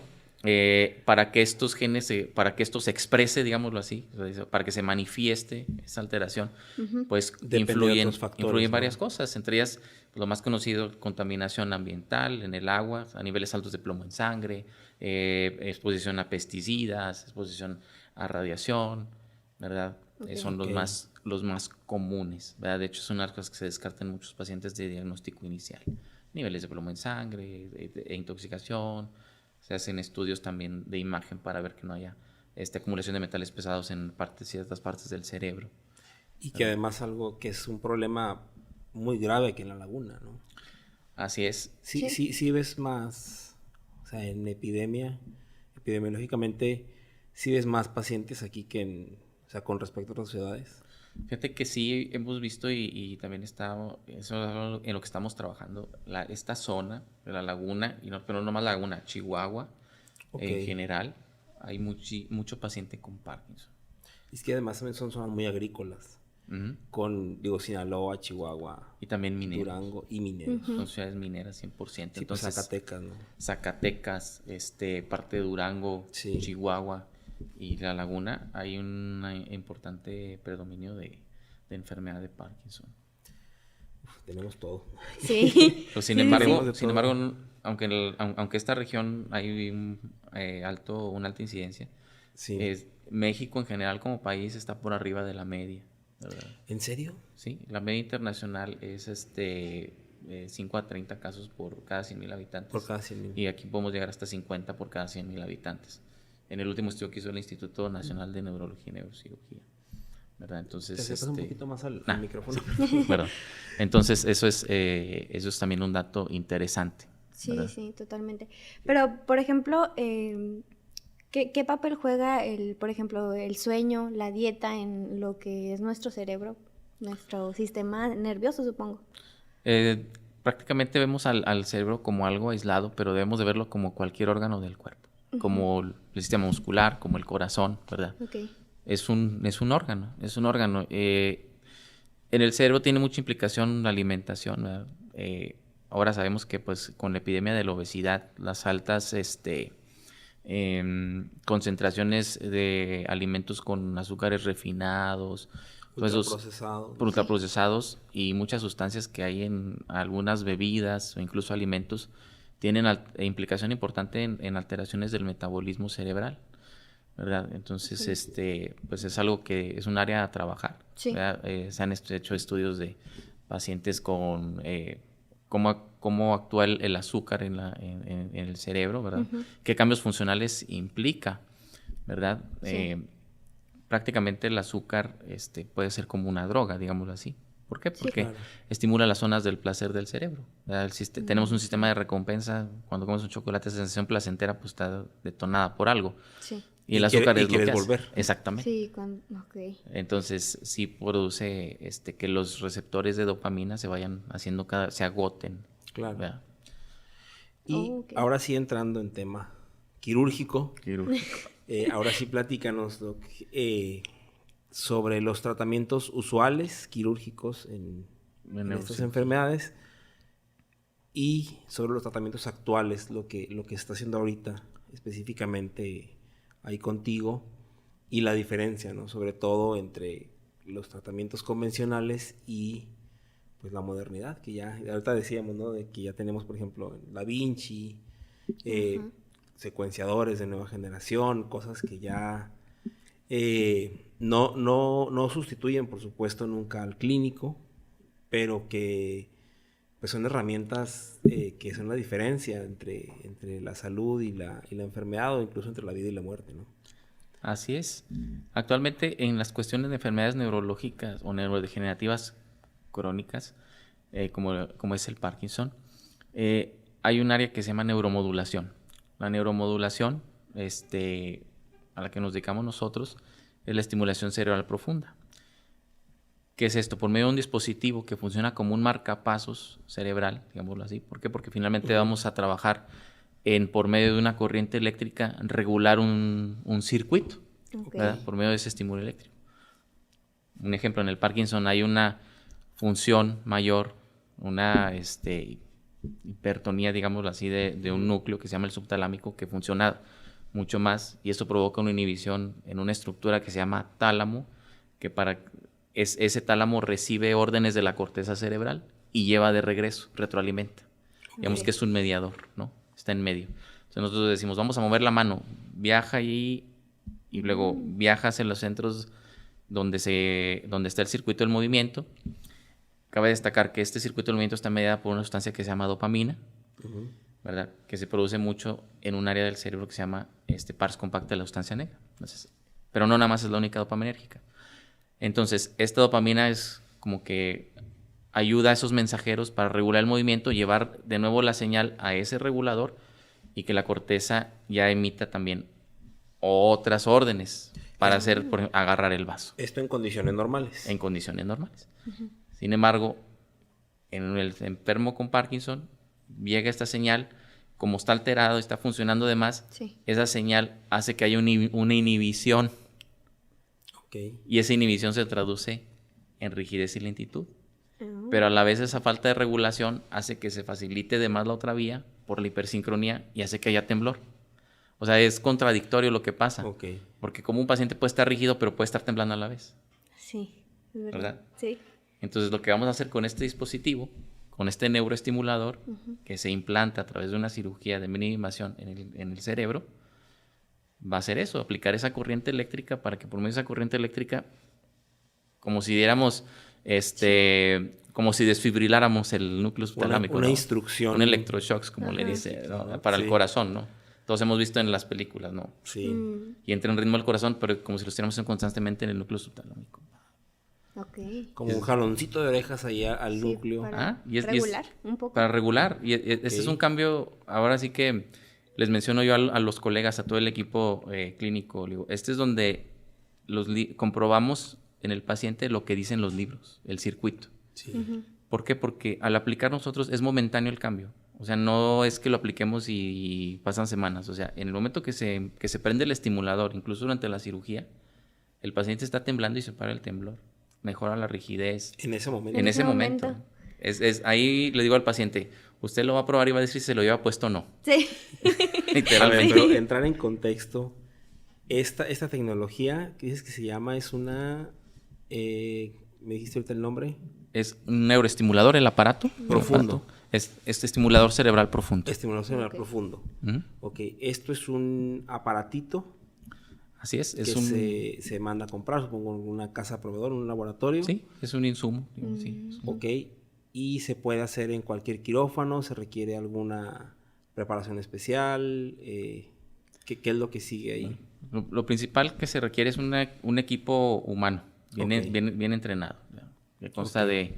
para que estos genes, para que esto se exprese, digámoslo así, para que se manifieste esa alteración, pues influyen varias cosas, entre ellas lo más conocido, contaminación ambiental en el agua, a niveles altos de plomo en sangre, exposición a pesticidas, exposición a radiación, ¿verdad? Son los más comunes, ¿verdad? De hecho, son unas cosas que se descartan en muchos pacientes de diagnóstico inicial. Niveles de plomo en sangre, intoxicación. Se hacen estudios también de imagen para ver que no haya acumulación de metales pesados en ciertas partes del cerebro. Y que además algo que es un problema muy grave aquí en la laguna, ¿no? Así es. Sí ves más, o sea, en epidemiológicamente, sí ves más pacientes aquí que con respecto a otras ciudades. Fíjate que sí hemos visto y también eso es en lo que estamos trabajando, esta zona de la laguna, pero no más la laguna, Chihuahua, en general, hay mucho paciente con Parkinson. Es que además también son zonas muy agrícolas, Sinaloa, Chihuahua, y también mineros. Durango y mineros. Son ciudades mineras 100%. Sí, entonces, pues Zacatecas, ¿no? Zacatecas, parte de Durango, Chihuahua y la laguna, hay un importante predominio de enfermedad de Parkinson. Tenemos todo. Sí. Pero sin embargo, aunque esta región hay una alta incidencia, México en general como país está por arriba de la media, ¿verdad? ¿En serio? Sí, la media internacional es 5 a 30 casos por cada 100,000 habitantes. Por cada 100,000. Y aquí podemos llegar hasta 50 por cada 100,000 habitantes. En el último estudio que hizo el Instituto Nacional de Neurología y Neurocirugía, ¿verdad? Entonces, ¿te acercas un poquito más al micrófono? Perdón. Entonces, eso es también un dato interesante. Sí, ¿verdad? sí, totalmente. Pero, por ejemplo, ¿qué papel juega por ejemplo, el sueño, la dieta en lo que es nuestro cerebro, nuestro sistema nervioso, supongo? Prácticamente vemos al cerebro como algo aislado, pero debemos de verlo como cualquier órgano del cuerpo, como el sistema muscular, como el corazón, ¿verdad? Okay. Es un órgano, es un órgano. En el cerebro tiene mucha implicación la alimentación, ¿verdad? Ahora sabemos que pues con la epidemia de la obesidad, las altas concentraciones de alimentos con azúcares refinados, ultraprocesados y muchas sustancias que hay en algunas bebidas o incluso alimentos tienen implicación importante en alteraciones del metabolismo cerebral, ¿verdad? Entonces, pues es algo que es un área a trabajar. Sí. Se han hecho estudios de pacientes con cómo actúa el azúcar en el cerebro, ¿verdad? Qué cambios funcionales implica, ¿verdad? Sí. Prácticamente el azúcar puede ser como una droga, digámoslo así. ¿Por qué? Porque claro. estimula las zonas del placer del cerebro. Tenemos un sistema de recompensa. Cuando comes un chocolate, esa sensación placentera pues está detonada por algo. Sí. Y el azúcar es lo que hace. Volver. Exactamente. Sí, ok. Entonces sí produce que los receptores de dopamina se vayan haciendo se agoten. Claro. ¿verdad? Y ahora sí entrando en tema quirúrgico. Quirúrgico. Ahora sí platícanos, Doc, sobre los tratamientos usuales quirúrgicos en estas enfermedades y sobre los tratamientos actuales, lo que está haciendo ahorita específicamente ahí contigo y la diferencia, ¿no? Sobre todo entre los tratamientos convencionales y pues la modernidad, que ya ahorita decíamos, ¿no? De que ya tenemos, por ejemplo, Da Vinci, secuenciadores de nueva generación, cosas que ya no sustituyen, por supuesto, nunca al clínico, pero que pues son herramientas que son la diferencia entre la salud y la enfermedad, o incluso entre la vida y la muerte, ¿no? Así es. Actualmente en las cuestiones de enfermedades neurológicas o neurodegenerativas crónicas, como es el Parkinson, hay un área que se llama neuromodulación. La neuromodulación, a la que nos dedicamos nosotros, es la estimulación cerebral profunda. ¿Qué es esto? Por medio de un dispositivo que funciona como un marcapasos cerebral, digámoslo así. ¿Por qué? Porque finalmente vamos a trabajar por medio de una corriente eléctrica, regular un circuito, ¿verdad? Por medio de ese estímulo eléctrico. Un ejemplo, en el Parkinson hay una función mayor, una hipertonía, digámoslo así, de un núcleo que se llama el subtalámico, que funciona mucho más, y esto provoca una inhibición en una estructura que se llama tálamo, que ese tálamo recibe órdenes de la corteza cerebral y lleva de regreso, retroalimenta. Digamos que es un mediador, ¿no? Está en medio. Entonces nosotros decimos, vamos a mover la mano, viaja ahí y luego viajas en los centros donde está el circuito del movimiento. Cabe destacar que este circuito del movimiento está mediado por una sustancia que se llama dopamina, ¿verdad? Que se produce mucho en un área del cerebro que se llama pars compacta de la sustancia negra. Entonces, pero no nada más es la única dopaminérgica. Entonces, esta dopamina es como que ayuda a esos mensajeros para regular el movimiento, llevar de nuevo la señal a ese regulador y que la corteza ya emita también otras órdenes para hacer, por ejemplo, agarrar el vaso. Esto en condiciones normales. En condiciones normales. Sin embargo, en el enfermo con Parkinson llega esta señal, como está alterado, está funcionando de más, esa señal hace que haya una inhibición. Y esa inhibición se traduce en rigidez y lentitud. Pero a la vez esa falta de regulación hace que se facilite de más la otra vía por la hipersincronía y hace que haya temblor. O sea, es contradictorio lo que pasa. Porque como un paciente puede estar rígido, pero puede estar temblando a la vez. Sí, es ¿verdad? Sí. Entonces lo que vamos a hacer con este dispositivo, con este neuroestimulador, que se implanta a través de una cirugía de mínima invasión en el cerebro, va a ser eso, aplicar esa corriente eléctrica para que por medio de esa corriente eléctrica, como si diéramos, como si desfibriláramos el núcleo subtalámico. Una ¿no? instrucción. Un electroshocks, como le dice, ¿no? Para el corazón, ¿no? Todos hemos visto en las películas, ¿no? Sí. Y entra en ritmo el corazón, pero como si lo estuviéramos constantemente en el núcleo subtalámico. Ok. Como un jaloncito de orejas allá al núcleo. Para Y regular un poco. Para regular. Y este es un cambio, ahora sí que les menciono yo a los colegas, a todo el equipo clínico. Digo, este es donde comprobamos en el paciente lo que dicen los libros, el circuito. Sí. ¿Por qué? Porque al aplicar nosotros es momentáneo el cambio. O sea, no es que lo apliquemos y pasan semanas. O sea, en el momento que se prende el estimulador, incluso durante la cirugía, el paciente está temblando y se para el temblor. Mejora la rigidez. En ese momento. En ese momento. Ahí le digo al paciente, usted lo va a probar y va a decir si se lo lleva puesto o no. Sí. Literalmente. Pero entrar en contexto, esta tecnología que dices que se llama es una... ¿me dijiste ahorita el nombre? Es un neuroestimulador, el aparato. Profundo. El aparato. Es estimulador cerebral profundo. Estimulador cerebral profundo. Ok, esto es un aparatito. Así es. Se manda a comprar, supongo, en una casa proveedor, en un laboratorio. Sí, es un insumo. Sí. Ok, y se puede hacer en cualquier quirófano, se requiere alguna preparación especial. ¿Qué es lo que sigue ahí? Lo principal que se requiere es un equipo humano, bien entrenado. Que consta de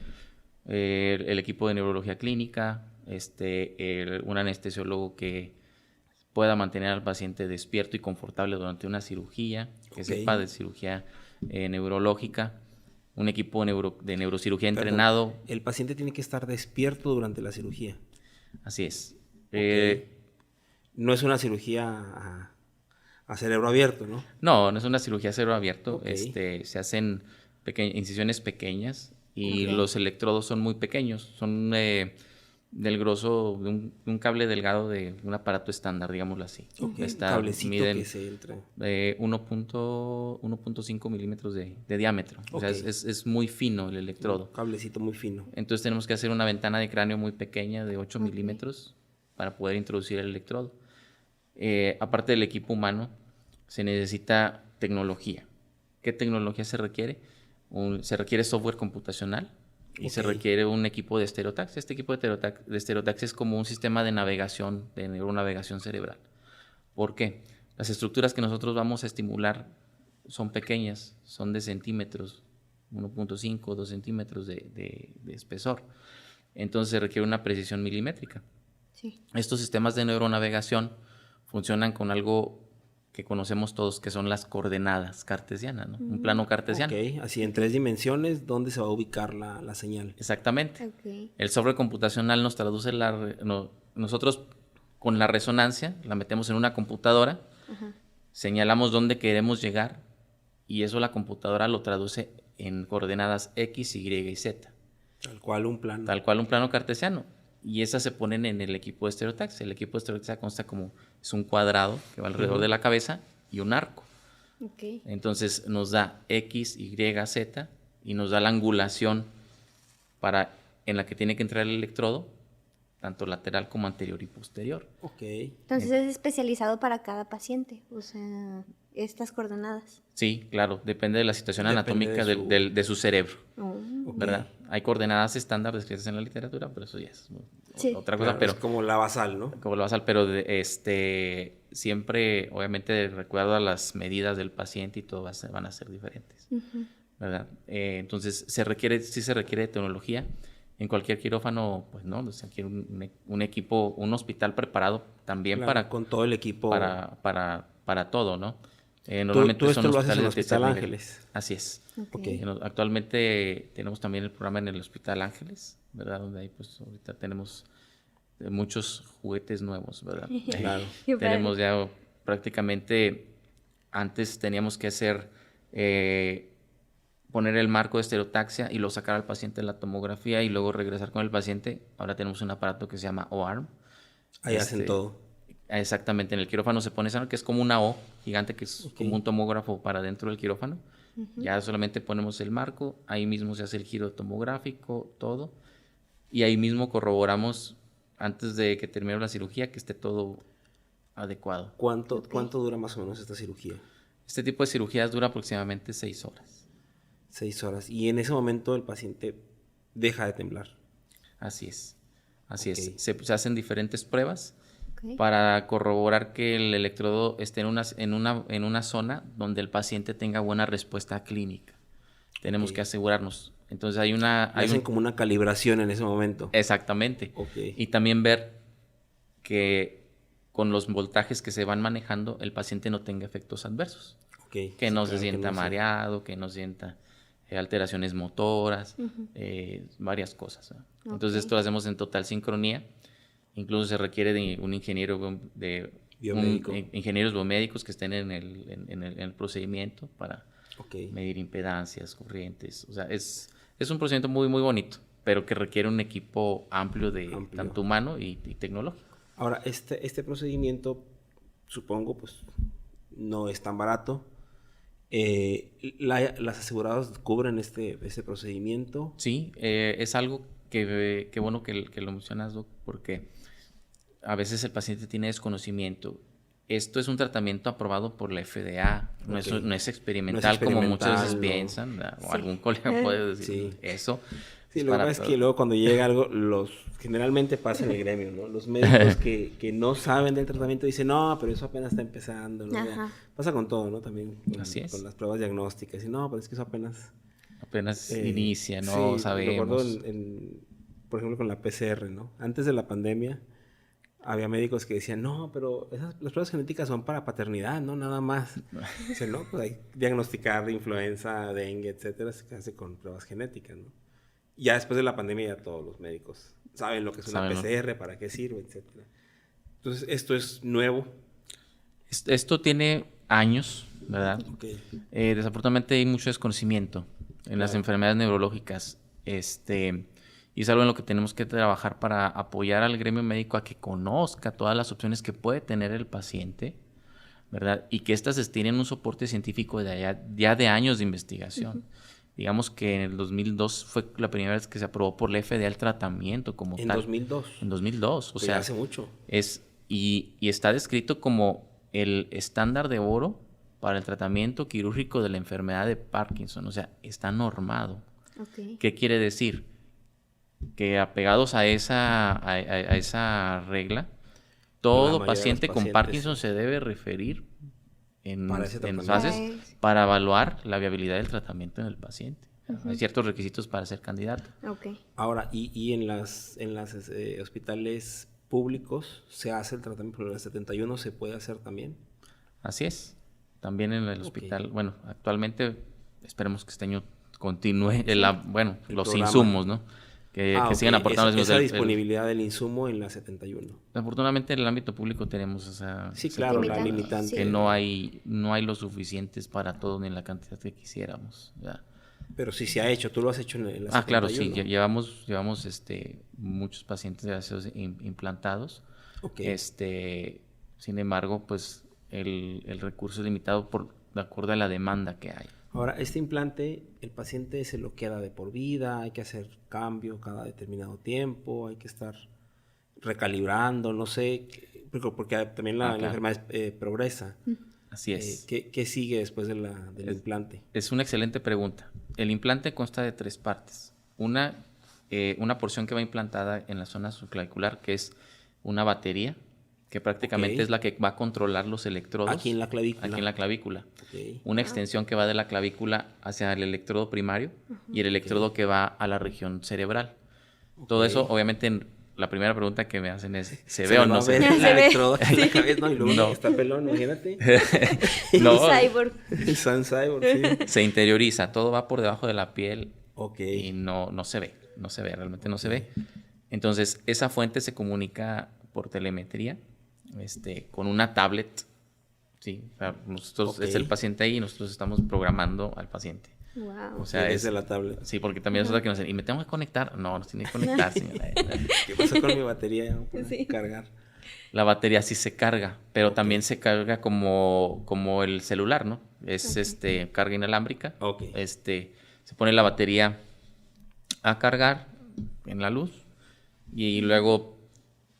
el equipo de neurología clínica, un anestesiólogo que pueda mantener al paciente despierto y confortable durante una cirugía, que sepa de cirugía neurológica, un equipo de neurocirugía entrenado. El paciente tiene que estar despierto durante la cirugía. Así es. No es una cirugía a cerebro abierto, ¿no? No es una cirugía a cerebro abierto. Se hacen incisiones pequeñas y los electrodos son muy pequeños. Son del grosor de un cable delgado de un aparato estándar, digámoslo así. Cablecito miden, que se entra. 1.5 milímetros de diámetro. O sea, es muy fino el electrodo. Un cablecito muy fino. Entonces tenemos que hacer una ventana de cráneo muy pequeña de 8 milímetros para poder introducir el electrodo. Aparte del equipo humano, se necesita tecnología. ¿Qué tecnología se requiere? Se requiere software computacional. Y se requiere un equipo de estereotaxia. Este equipo de estereotaxia es como un sistema de navegación, de neuronavegación cerebral. ¿Por qué? Las estructuras que nosotros vamos a estimular son pequeñas, son de centímetros, 1.5, 2 centímetros de espesor. Entonces se requiere una precisión milimétrica. Sí. Estos sistemas de neuronavegación funcionan con algo que conocemos todos, que son las coordenadas cartesianas, ¿no? Un plano cartesiano. Ok, así en 3 dimensiones, ¿dónde se va a ubicar la señal? Exactamente. El software computacional nos traduce nosotros con la resonancia, la metemos en una computadora, señalamos dónde queremos llegar y eso la computadora lo traduce en coordenadas X, Y y Z. Tal cual un plano. Tal cual un plano cartesiano. Y esas se ponen en el equipo de estereotaxia. El equipo de estereotaxia consta es un cuadrado que va alrededor de la cabeza y un arco. Entonces nos da X, Y, Z y nos da la angulación en la que tiene que entrar el electrodo, tanto lateral como anterior y posterior. Entonces es especializado para cada paciente, o sea, estas coordenadas. Sí, claro, depende de la situación anatómica de su cerebro, ¿verdad? Hay coordenadas estándar descritas en la literatura, pero eso ya es otra cosa. Claro, pero es como la basal, ¿no? Como la basal, pero siempre, obviamente, de recuerdo a las medidas del paciente y todo van a ser diferentes, ¿verdad? Entonces, sí se requiere de tecnología. En cualquier quirófano, pues no, se requiere un equipo, un hospital preparado también con todo el equipo. Para todo, ¿no? Normalmente tú esto lo haces en el Hospital Ángeles. Así es. Actualmente tenemos también el programa en el Hospital Ángeles, ¿verdad? Donde ahí pues ahorita tenemos muchos juguetes nuevos, ¿verdad? Claro. Tenemos ya prácticamente, antes teníamos que hacer, poner el marco de estereotaxia y luego sacar al paciente de la tomografía y luego regresar con el paciente. Ahora tenemos un aparato que se llama O-arm. Ahí hacen todo. Exactamente, en el quirófano se pone esa, que es como una O gigante, que es como un tomógrafo para dentro del quirófano. Ya solamente ponemos el marco, ahí mismo se hace el giro tomográfico, todo. Y ahí mismo corroboramos, antes de que termine la cirugía, que esté todo adecuado. ¿Cuánto dura más o menos esta cirugía? Este tipo de cirugías dura aproximadamente 6 horas. 6 horas. Y en ese momento el paciente deja de temblar. Así es. Ok. Se hacen diferentes pruebas Ok. para corroborar que el electrodo esté en una zona donde el paciente tenga buena respuesta clínica. Tenemos Ok. que asegurarnos. Entonces Le hacen como una calibración en ese momento. Exactamente. Ok. Y también ver que con los voltajes que se van manejando, el paciente no tenga efectos adversos. Ok. Que Sí, no claro, se sienta no se- mareado, que no sienta alteraciones motoras, Ujú. varias cosas, ¿no? Ok. Entonces esto lo hacemos en total sincronía. Incluso se requiere de un ingeniero, Biomédico. ingenieros biomédicos que estén en el procedimiento para Ok. medir impedancias, corrientes. O sea, es un procedimiento muy, muy bonito, pero que requiere un equipo amplio Amplio. tanto humano y tecnológico. Ahora, este procedimiento, supongo, pues no es tan barato. Las aseguradoras cubren este procedimiento. Sí, es algo que bueno que lo mencionas, Doc, porque a veces el paciente tiene desconocimiento. Esto es un tratamiento aprobado por la FDA, no es Ok. experimental como muchas veces no. piensan, ¿verdad? O Sí. algún colega puede decir Sí. eso. Sí, Es lo que para pasa es que todo. luego cuando llega algo, generalmente pasa en el gremio, ¿no? Los médicos que no saben del tratamiento dicen, no, pero eso apenas está empezando, ¿no? Ya, Ajá. pasa con todo, ¿no? También Así es. con las pruebas diagnósticas. Y no, pero es que eso apenas... Apenas inicia, no sí, recuerdo sabemos. por ejemplo, con la PCR, ¿no? Antes de la pandemia, había médicos que decían, no, pero las pruebas genéticas son para paternidad, ¿no? Nada más. Dice, no, pues hay que diagnosticar influenza, dengue, etcétera, se hace con pruebas genéticas, ¿no? Ya después de la pandemia ya todos los médicos saben lo que es una Saben, ¿no? PCR, para qué sirve, etcétera. Entonces, esto es nuevo. Esto tiene años, ¿verdad? Ok. Desafortunadamente hay mucho desconocimiento en las Claro. enfermedades neurológicas. Y es algo en lo que tenemos que trabajar para apoyar al gremio médico a que conozca todas las opciones que puede tener el paciente, ¿verdad? Y que éstas tienen un soporte científico ya de años de investigación. Digamos que en el 2002 fue la primera vez que se aprobó por la FDA el tratamiento como En tal. 2002. En 2002. O Que sea, ya hace mucho. y está descrito como el estándar de oro para el tratamiento quirúrgico de la enfermedad de Parkinson. O sea, está normado. Ok. ¿Qué quiere decir? Que apegados a esa regla, La todo mayoría de los paciente con pacientes, Parkinson sí. se debe referir Para ese en tratamiento. fases Ay. para evaluar la viabilidad del tratamiento en el paciente. Hay ciertos requisitos para ser candidato. Ok. Ahora, y en las hospitales públicos se hace el tratamiento, pero en el 71 se puede hacer también. Así es. También en el Ok. hospital, bueno, actualmente esperemos que este año continúe el los programa. insumos, ¿no? Que Ok. sigan aportando los esa mismos. disponibilidad del insumo en la 71. Afortunadamente en el ámbito público tenemos esa Sí, claro, la Limitante, limitante. que sí. no hay lo suficientes para todo ni en la cantidad que quisiéramos. ¿Ya? Pero sí se ha hecho, tú lo has hecho en la 71. Claro, sí, llevamos muchos pacientes gracias implantados. Ok. Sin embargo, pues el recurso es limitado de acuerdo a la demanda que hay. Ahora, este implante, el paciente se lo queda de por vida, hay que hacer cambio cada determinado tiempo, hay que estar recalibrando, no sé, porque también la Claro. enfermedad progresa. Así es. ¿Qué sigue después del implante? Es una excelente pregunta. El implante consta de 3 partes. Una porción que va implantada en la zona subclavicular, que es una batería, que prácticamente Ok. es la que va a controlar los electrodos. Aquí en la clavícula. Aquí en la clavícula. Ok. Una extensión que va de la clavícula hacia el electrodo primario y el electrodo que va a la región cerebral. Todo Ok. eso, obviamente, la primera pregunta que me hacen es, ¿se ve le o va no a se ver ve? el Se ve. electrodo aquí en la cabeza, ¿no? Y luego No. está pelón, imagínate. No, Cyborg. El Sun Cyborg, sí. se interioriza, todo va por debajo de la piel Ok. y no se ve, realmente no se ve. Entonces, esa fuente se comunica por telemetría, con una tablet, sí, o sea, nosotros Ok. es el paciente ahí y nosotros estamos programando al paciente. Wow. O sea, desde la tablet. Sí, porque también es otra que nos dicen, ¿y me tengo que conectar? No, no tiene que conectar, señora. ¿Qué pasó con mi batería? Ya no puedo Sí. cargar. La batería sí se carga, pero Ok. también se carga como el celular, ¿no? Es carga inalámbrica. Ok. Se pone la batería a cargar en la luz y luego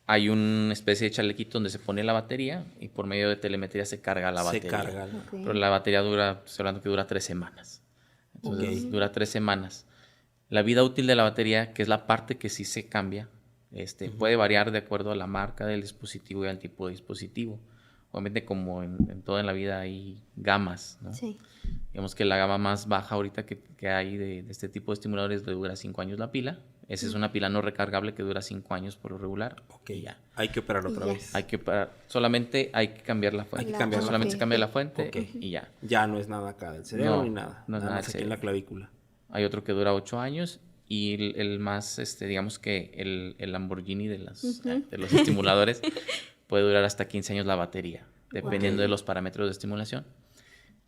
hay una especie de chalequito donde se pone la batería y por medio de telemetría se carga la batería. Se carga. ¿no? Ok. Pero la batería estoy hablando que dura 3 semanas. Entonces Ok. dura 3 semanas. La vida útil de la batería, que es la parte que sí se cambia, puede variar de acuerdo a la marca del dispositivo y al tipo de dispositivo. Obviamente, como en toda la vida hay gamas, ¿no? Sí. Digamos que la gama más baja ahorita que hay de este tipo de estimuladores le dura 5 años la pila. Esa es una pila no recargable que dura 5 años por lo regular. Ok, Y ya. hay que operar otra Ya. vez. Hay que solamente hay que cambiar la fuente. Hay que cambiar la solamente fuente. se cambia la fuente Ok. y ya. Ya no es nada acá del cerebro No, ni nada. no es nada más del aquí en la cerebro. clavícula. Hay otro que dura 8 años y el más, digamos que el Lamborghini de los estimuladores puede durar hasta 15 años la batería, dependiendo de los parámetros de estimulación.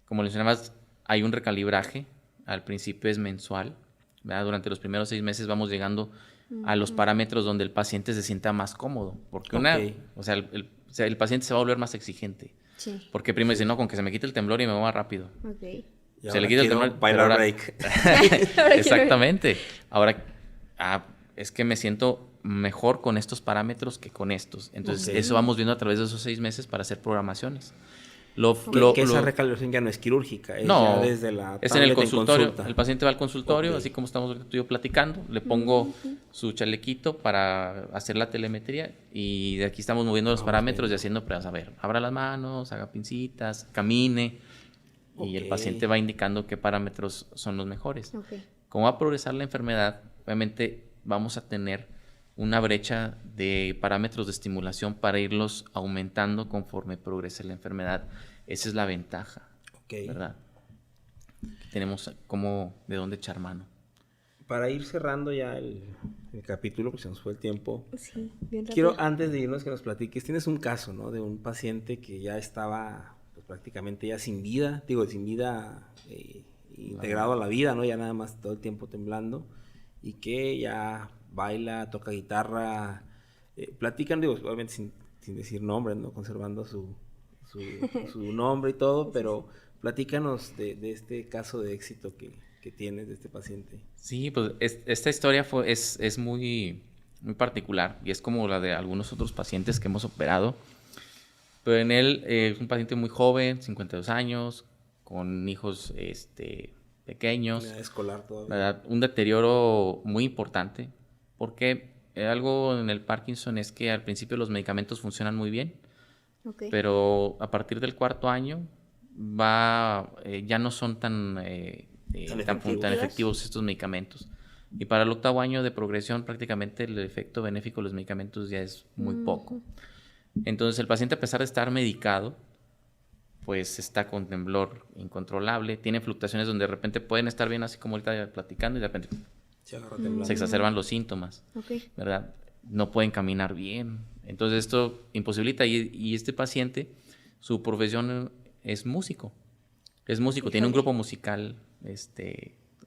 Como mencionabas, hay un recalibraje. Al principio es mensual, ¿verdad? Durante los primeros 6 meses vamos llegando a los parámetros donde el paciente se sienta más cómodo. Porque el paciente se va a volver más exigente. Sí. Porque primero dice, no, con que se me quite el temblor y me mueva rápido. Ok. Y Se le ahora quita el quiero temblor, bailar pero ahora- break. Exactamente. Ahora, es que me siento mejor con estos parámetros que con estos. Entonces, Ok. eso vamos viendo a través de esos 6 meses para hacer programaciones. Que esa recalibración ya no es quirúrgica, es No, ya desde la es en el tablet consultorio. consulta. El paciente va al consultorio, Ok. así como estamos ahorita tú y yo platicando. Le pongo su chalequito para hacer la telemetría y de aquí estamos moviendo los Vamos parámetros viendo. y haciendo pruebas. A ver, abra las manos, haga pincitas, camine. Y el Ok. paciente va indicando qué parámetros son los mejores. Ok. Como va a progresar la enfermedad, obviamente vamos a tener una brecha de parámetros de estimulación para irlos aumentando conforme progrese la enfermedad. Esa es la ventaja, Ok. ¿verdad? Tenemos de dónde echar mano. Para ir cerrando ya el capítulo, porque se nos fue el tiempo, Sí, bien rápido. quiero antes de irnos que nos platiques, tienes un caso, ¿no? De un paciente que ya estaba pues, prácticamente ya sin vida, integrado a la vida, ¿no? Ya nada más todo el tiempo temblando y que ya baila, toca guitarra, platican, obviamente sin decir nombre, ¿no? Conservando su nombre y todo, pero platícanos de este caso de éxito que tienes de este paciente. Sí, pues esta historia es muy, muy particular y es como la de algunos otros pacientes que hemos operado. Pero en él es un paciente muy joven, 52 años, con hijos pequeños, Edad escolar todavía. ¿verdad? Un deterioro muy importante, porque algo en el Parkinson es que al principio los medicamentos funcionan muy bien, Ok. pero a partir del 4.º año ya no son tan efectivos estos medicamentos. Y para el 8.º año de progresión prácticamente el efecto benéfico de los medicamentos ya es muy poco. Entonces el paciente, a pesar de estar medicado, pues está con temblor incontrolable, tiene fluctuaciones donde de repente pueden estar bien así como ahorita platicando y de repente Se agarra temblando. se exacerban los síntomas, Ok. ¿verdad? No pueden caminar bien. Entonces esto imposibilita y este paciente, su profesión es músico. Es músico, tiene un grupo musical,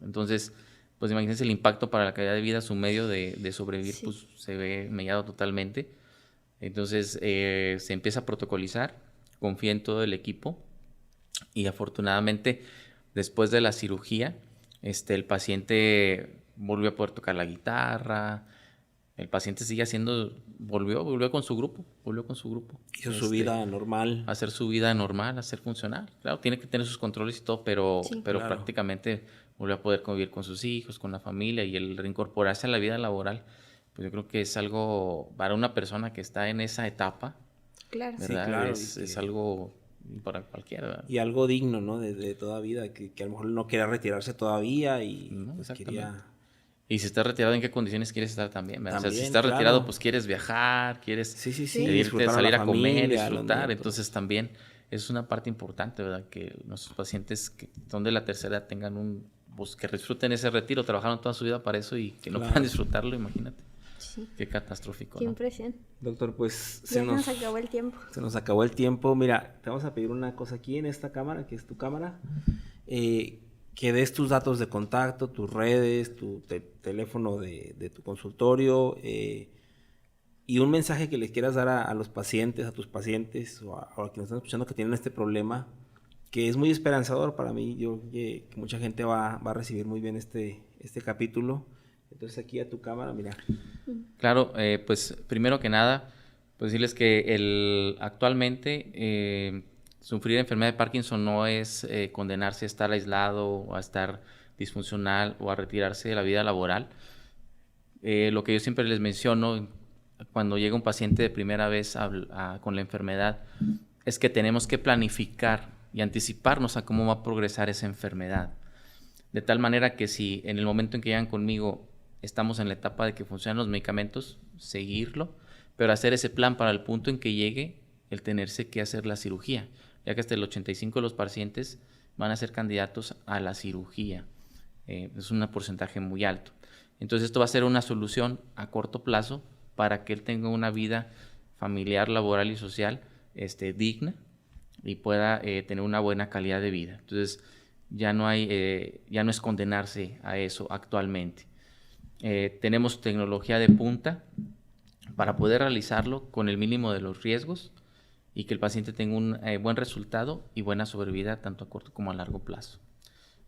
entonces, pues imagínense el impacto para la calidad de vida, su medio de sobrevivir, Sí. pues se ve mellado totalmente. Entonces se empieza a protocolizar, confía en todo el equipo y afortunadamente después de la cirugía, el paciente volvió a poder tocar la guitarra, el paciente sigue volvió con su grupo, Hizo su vida normal. a hacer su vida normal, a ser funcional. Claro, tiene que tener sus controles y todo, pero Sí. Claro. prácticamente volvió a poder convivir con sus hijos, con la familia y el reincorporarse a la vida laboral, pues yo creo que es algo para una persona que está en esa etapa, Claro. Sí, ¿verdad? claro, Es algo para cualquiera, ¿verdad? Y algo digno, ¿no? De toda vida, que a lo mejor no quería retirarse todavía y No, pues exactamente. quería... Y si estás retirado, ¿en qué condiciones quieres estar también? ¿Verdad? O sea, si También, estás claro. retirado, pues quieres viajar, quieres Sí, irte, disfrutar salir la a comer, familia, los disfrutar. nietos. Entonces también es una parte importante, ¿verdad? Que nuestros pacientes que son de la tercera edad tengan pues que disfruten ese retiro, trabajaron toda su vida para eso y que no Claro. puedan disfrutarlo, imagínate. Sí. Qué catastrófico, Qué ¿no? impresión. Doctor, pues Ya nos acabó el tiempo. se nos acabó el tiempo. Mira, te vamos a pedir una cosa aquí en esta cámara, que es tu cámara, que des tus datos de contacto, tus redes, tu teléfono de tu consultorio y un mensaje que les quieras dar a los pacientes, a tus pacientes o a quienes están escuchando que tienen este problema, que es muy esperanzador para mí. Yo creo que mucha gente va a recibir muy bien este capítulo. Entonces aquí a tu cámara, mira. Claro, pues primero que nada, pues decirles que actualmente sufrir enfermedad de Parkinson no es condenarse a estar aislado o a estar disfuncional o a retirarse de la vida laboral. Lo que yo siempre les menciono cuando llega un paciente de primera vez con la enfermedad es que tenemos que planificar y anticiparnos a cómo va a progresar esa enfermedad. De tal manera que si en el momento en que llegan conmigo estamos en la etapa de que funcionan los medicamentos, seguirlo, pero hacer ese plan para el punto en que llegue el tenerse que hacer la cirugía, ya que hasta el 85% de los pacientes van a ser candidatos a la cirugía. Es un porcentaje muy alto. Entonces esto va a ser una solución a corto plazo para que él tenga una vida familiar, laboral y social digna y pueda tener una buena calidad de vida. Entonces ya no es condenarse a eso actualmente. Tenemos tecnología de punta para poder realizarlo con el mínimo de los riesgos y que el paciente tenga un buen resultado y buena sobrevida tanto a corto como a largo plazo.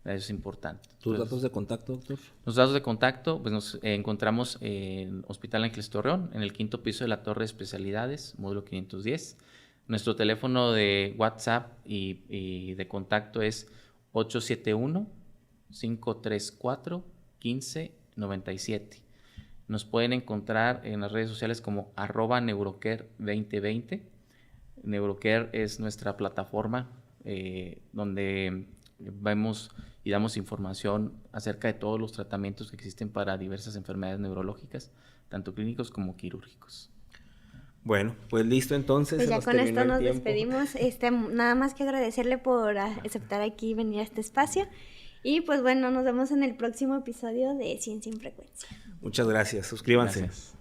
Eso es importante. ¿Tus datos de contacto, doctor? Los datos de contacto, pues nos encontramos en Hospital Ángeles Torreón, en el 5º piso de la Torre de Especialidades, módulo 510. Nuestro teléfono de WhatsApp y de contacto es 871-534-1597. Nos pueden encontrar en las redes sociales como @neurocare2020. Neurocare es nuestra plataforma donde vemos y damos información acerca de todos los tratamientos que existen para diversas enfermedades neurológicas, tanto clínicos como quirúrgicos. Bueno, pues listo entonces. Pues ya con esto nos despedimos. Nada más que agradecerle por aceptar aquí venir a este espacio. Y pues bueno, nos vemos en el próximo episodio de Ciencia en Frecuencia. Muchas gracias. Suscríbanse. Gracias.